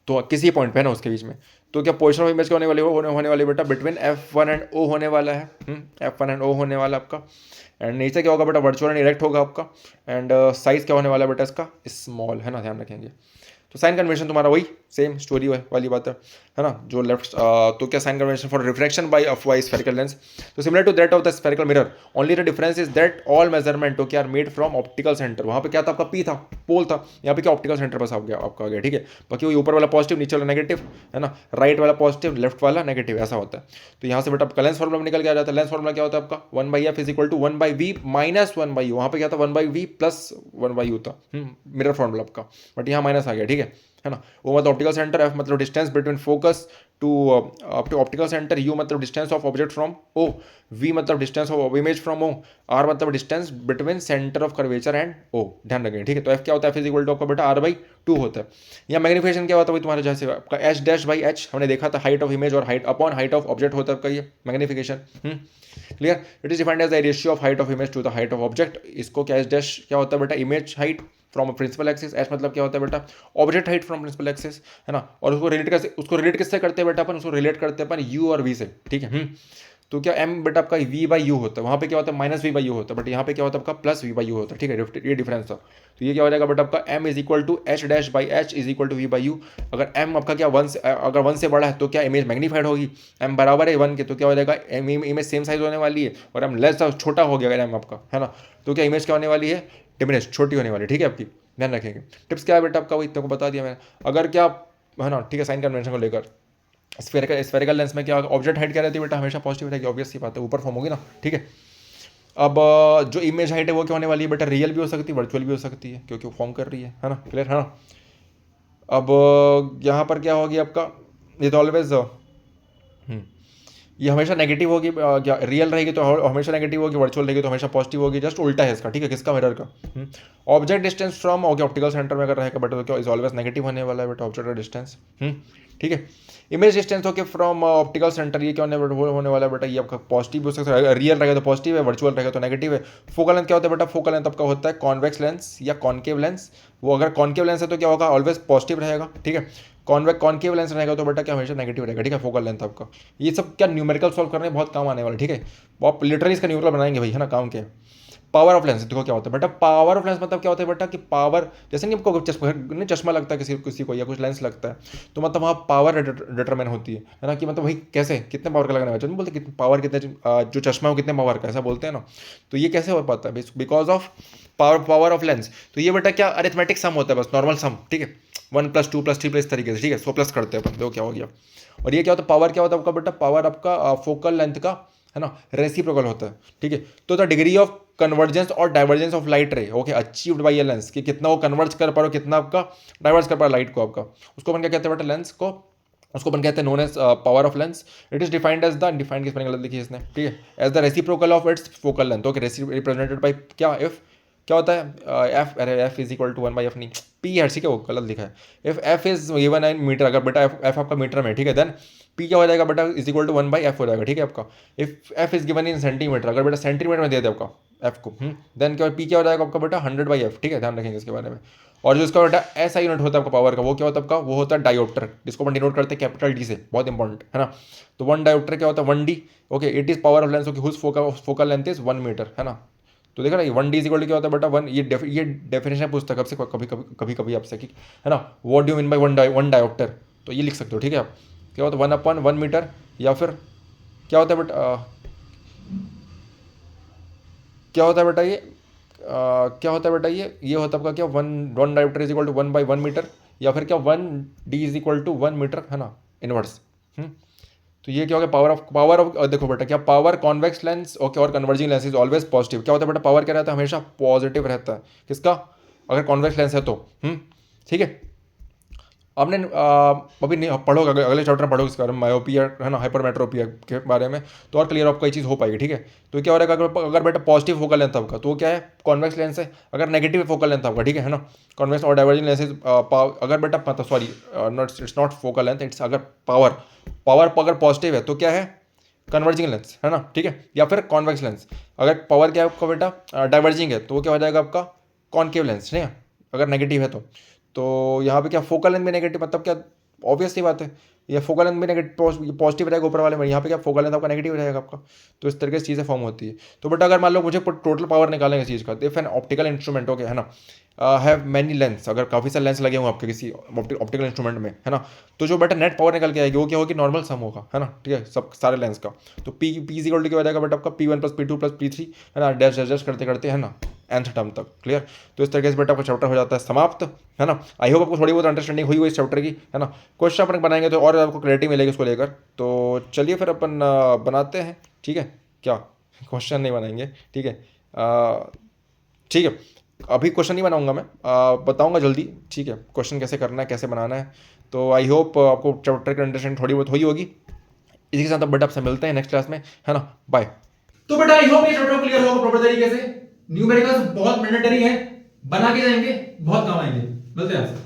तो किसी पॉइंट पे है ना उसके बीच में, तो क्या पोजिशन ऑफ इमेज क्या होने वाली बेटा, बिटवीन F1 एंड O होने वाला है, F1 एंड O होने वाला आपका। एंड नीचे क्या होगा बेटा, वर्चुअल एंड डायरेक्ट होगा आपका। एंड साइज क्या होने वाला है बेटा इसका, स्मॉल, है ना, ध्यान रखेंगे। तो साइन कन्वेंशन तुम्हारा वही सेम स्टोरी वाली बात है ना, जो लेफ्ट तो क्या sign convention for refraction by of Y spherical lens, तो similar to that of the spherical mirror, only the difference is that all measurement okay are made from optical centre. वहाँ पे क्या था आपका P था, पोल था, यहाँ पे क्या ऑप्टिकल सेंटर बस आपका आ गया, ठीक है। बाकी वही ऊपर वाला पॉजिटिव, नीचे वाला नेगेटिव, है ना, राइट वाला पॉजिटिव, लेफ्ट वाला नेगेटिव, ऐसा होता है। तो यहाँ से बेटा आपका लेंस फॉर्मुला निकल के आ जाता है। लेंस फॉर्मुला क्या होता है आपका, 1/f is equal to 1/v minus 1/u। वहाँ पे क्या था, 1/v प्लस 1/u था, मिरर फॉर्मुला आपका, बट यहाँ माइनस आ गया, ठीक है ना। वो मतलब ऑप्टिकल सेंटर, F मतलब distance between focus to optical centre, U मतलब distance of object from O, V मतलब distance of image from O, R मतलब distance between centre of curvature and O, ध्यान रखेंगे, ठीक है। तो F क्या होता है, F इज इक्वल टू आपका बेटा R/2 होता है। या मैग्निफिकेशन क्या होता है तुम्हारे, जैसे आपका H'/H हमने देखा था, हाइट ऑफ इमेज और height upon height of object होता है आपका ये magnification, clear. It is defined as the ratio of height of image to the height of object. इसको क्या H' क्या होता है बेटा, image height from principal axis, H मतलब क्या होता है बेटा, object height from principal axis, है ना। और उसको रिलेट किससे करते हैं बेटा अपन, उसको रिलेट करते हैं अपन U और V से, ठीक है। तो क्या M बेटा आपका V/U होता है, वहाँ पे क्या होता है -V/U होता है, बट यहाँ पे क्या होता है आपका +V/U होता है, ठीक है, ये डिफरेंस था। तो ये क्या हो जाएगा बेटा आपका M is equal to H'/H is equal to V/U। अगर M आपका क्या 1 से, अगर 1 से बड़ा है तो क्या इमेज मैग्नीफाइड होगी, M बराबर है 1 के तो क्या हो जाएगा, इमेज सेम साइज होने वाली है। और M लेस छोटा हो गया अगर M आपका, है ना, तो क्या इमेज क्या होने वाली है, डिमिनिश, छोटी होने वाली, ठीक है आपकी, ध्यान रखेंगे। टिप्स क्या है बेटा आपका, वही तुमको बता दिया मैंने। अगर क्या, है ना, ठीक है, साइन कन्वेंशन को लेकर स्फेरिकल लेंस में क्या ऑब्जेक्ट हाइट क्या रहती है बेटा, हमेशा पॉजिटिव रहेगी, ऑब्वियस सी बात है, ऊपर फॉर्म होगी ना, ठीक है। अब जो इमेज हाइट है वो क्या होने वाली है बेटा, रियल भी हो सकती है, वर्चुअल भी हो सकती है, क्योंकि वो फॉर्म कर रही है ना, क्लियर, है ना। अब यहाँ पर क्या होगी आपका, ये तो ऑलवेज ये हमेशा नेगेटिव होगी, क्या रियल रहेगी तो हमेशा नेगेटिव होगी, वर्चुअल रहेगी तो हमेशा पॉजिटिव होगी, जस्ट उल्टा है इसका, ठीक है, किसका, मिरर का। Object distance from okay optical centre में अगर रहेगा बेटा तो क्या इज ऑलवेज नेगेटिव होने वाला है बेटा, ऑब्जेक्ट का डिस्टेंस। ठीक है। Image distance okay from optical centre, ये क्या होने वाला है बेटा, ये आपका पॉजिटिव हो सकता है, रियल रहेगा तो पॉजिटिव है, वर्चुअल रहेगा तो नेगेटिव है। फोकल लेंथ क्या होता है बेटा, फोकल लेंथ आपका होता है कॉन्वेक्स लेंस या कॉनकेव लेंस। वो अगर कॉनकेव लेंस है तो क्या होगा, ऑलवेज पॉजिटिव रहेगा, ठीक है। कॉनकेव लेंस रहेगा तो बेटा क्या हमेशा नेगेटिव रहेगा, ठीक है। फोकल लेंथ आपका, ये सब क्या न्यूमेरिकल सॉल्व करने में बहुत काम आने वाला, ठीक है। वो आप लिटरली इसका न्यूमेरिकल बनाएंगे भाई, है ना, काम के। पावर ऑफ लेंस देखो क्या होता है बेटा, पावर ऑफ लेंस मतलब क्या होता है बेटा कि पावर, जैसे नहीं आपको चश्मा लगता है किसी किसी को या कुछ लेंस लगता है, तो मतलब वहाँ पावर डिटरमाइन होती है ना, कि मतलब भाई कैसे कितने पावर का लगाने वाला, नहीं बोलते कितने पावर, कितने जो चश्मा है वो कितने पावर का, ऐसा बोलते हैं ना। तो ये कैसे हो पाता है, because of power of lens. तो ये बेटा क्या अरिथमेटिक सम होता है, बस नॉर्मल सम, ठीक है। 1 + 2 + 3 इस तरीके से, ठीक है। 100 प्लस करते हैं अपन, देखो क्या हो गया। और ये क्या होता है, पावर क्या होता है आपका बेटा, पावर आपका फोकल लेंथ का, है ना, रेसिप्रोकल होता है, ठीक है। तो द डिग्री ऑफ कन्वर्जेंस और divergence of light ray okay achieved by a lens, कि कितना वो कन्वर्ज कर पा रहा हो, कितना आपका डाइवर्स कर पा रहा लाइट को आपका, उसको अपन क्या कहते हैं बेटा, लेंस को, उसको अपन कहते हैं known as power of lens. It is defined as the, defined किस मैंने गलत लिखी है इसने, ठीक है, as the reciprocal of its focal length okay, represented by क्या, इफ क्या होता है एफ, अरे F is equal to 1/f नहीं, पी है, ठीक है, वो गलत लिखा है। If F is given in metre, अगर बेटा एफ आपका मीटर में, ठीक है, देन पी क्या हो जाएगा बेटा, इज इक्वल टू 1/f हो जाएगा, ठीक है आपका। If F is given in centimetre, अगर बेटा सेंटीमीटर में दे दे आपका एफ को, देन क्या पी क्या हो जाएगा आपका बेटा 100/f, ठीक है, ध्यान रखेंगे इसके बारे में। और जो इसका बेटा ऐसा यूनिट होता है आपका पावर का, वो क्या होता है आपका, वो होता है डायोप्टर, जिसको अपन डिनोट करते हैं कैपिटल डी से, बहुत इंपॉर्टेंट है ना। तो 1 डायोप्टर क्या होता है, 1d okay, it is power of lens okay whose focal length is 1 metre, है ना। तो देखा ना, 1d इज इक्वल टू क्या होता है बेटा 1, ये डेफिनेशन पूछता है कब से, कभी आपसे, है ना, what do you mean by 1 dioptre, तो ये लिख सकते हो, ठीक है आप। क्या होता है 1/1 मीटर, या फिर क्या होता है बेटा, क्या होता है बेटा ये, क्या होता है बेटा ये होता है आपका क्या, 1 dioptre is equal to 1/1 metre, या फिर क्या 1d is equal to 1 metre, है ना, इनवर्स। तो ये क्या हो गया, पावर ऑफ देखो बेटा क्या, पावर कॉन्वेक्स लेंस ओके और converging lens is always positive. क्या होता है बेटा, पावर क्या रहता है, हमेशा पॉजिटिव रहता है, किसका, अगर कॉन्वेक्स लेंस है तो, ठीक है। आपने अभी नहीं पढ़ोगे, अगले चैप्टर में पढ़ोगे इसके बारे में, मायोपिया, है ना, हाइपरमेट्रोपिया के बारे में, तो और क्लियर आपको ये चीज़ हो पाएगी, ठीक है। तो क्या हो रहा है, अगर बेटा पॉजिटिव फोकल लेंथ आपका, तो वो क्या है, कॉन्वेक्स लेंस है। अगर नेगेटिव फोकल लेंथ आपका, ठीक है ना, कॉन्वेक्स और डाइवर्जिंग लेंसेज, अगर बेटा मतलब sorry it's not focal length, it's अगर पावर अगर पॉजिटिव है तो क्या है, कन्वर्जिंग लेंस, है ना, ठीक है, या फिर कॉन्वेक्स लेंस। अगर पावर क्या है आपका बेटा डाइवर्जिंग है, तो वो क्या हो जाएगा आपका कॉनकेव लेंस, नहीं है, अगर नेगेटिव है तो यहाँ पे क्या फोकल लेंथ भी नेगेटिव, मतलब क्या ऑब्वियस सी बात है, ये फोकल लेंथ भी नेगेटिव पॉजिटिव रहेगा ऊपर वाले में, यहाँ पे क्या फोकल लेंथ आपका नेगेटिव रहेगा आपका। तो इस तरीके से चीज़ें फॉर्म होती है। तो बेटा अगर मान लो मुझे टोटल पावर निकालेंगे इस चीज़ का, if an optical instrument okay, है ना, हैव मैनी लेंस, अगर काफ़ी सारे लेंस लगे हुए आपके किसी ऑप्टिकल इंस्ट्रूमेंट में, है ना, तो जो बेटा नेट पावर निकल के आएगी वो क्या होगी, नॉर्मल सम होगा, है ना, ठीक है, सब सारे लेंस का। तो पी इज इक्वल टू क्या हो जाएगा बेटा आपका P1 + P2 + P3, है ना, डैश डैश डैश करते करते, है ना, nth टर्म तक, क्लियर। तो इस तरीके से बेटा आपका चैप्टर हो जाता है समाप्त, है ना। आई होप आपको थोड़ी बहुत अंडरस्टैंडिंग हुई इस चैप्टर की, है ना। क्वेश्चन अपन बनाएंगे तो और आपको क्लैरिटी मिलेगी उसको लेकर। तो चलिए फिर अपन बनाते हैं, ठीक है, क्या क्वेश्चन नहीं बनाएंगे, ठीक है, ठीक है, अभी क्वेश्चन नहीं बनाऊंगा मैं, बताऊंगा जल्दी, ठीक है, क्वेश्चन कैसे करना है, कैसे बनाना है। तो आई होप आपको चैप्टर की अंडरस्टैंडिंग थोड़ी बहुत हुई होगी। इसी के साथ अब बेटा आपसे मिलते हैं नेक्स्ट क्लास में, है ना, बाय। तो बेटा आई होप ये चैप्टर क्लियर होगा प्रॉपर तरीके से। न्यूमेरिकल्स बहुत मैंडेटरी है, बना के जाएंगे, बहुत काम आएंगे। मिलते हैं आपसे।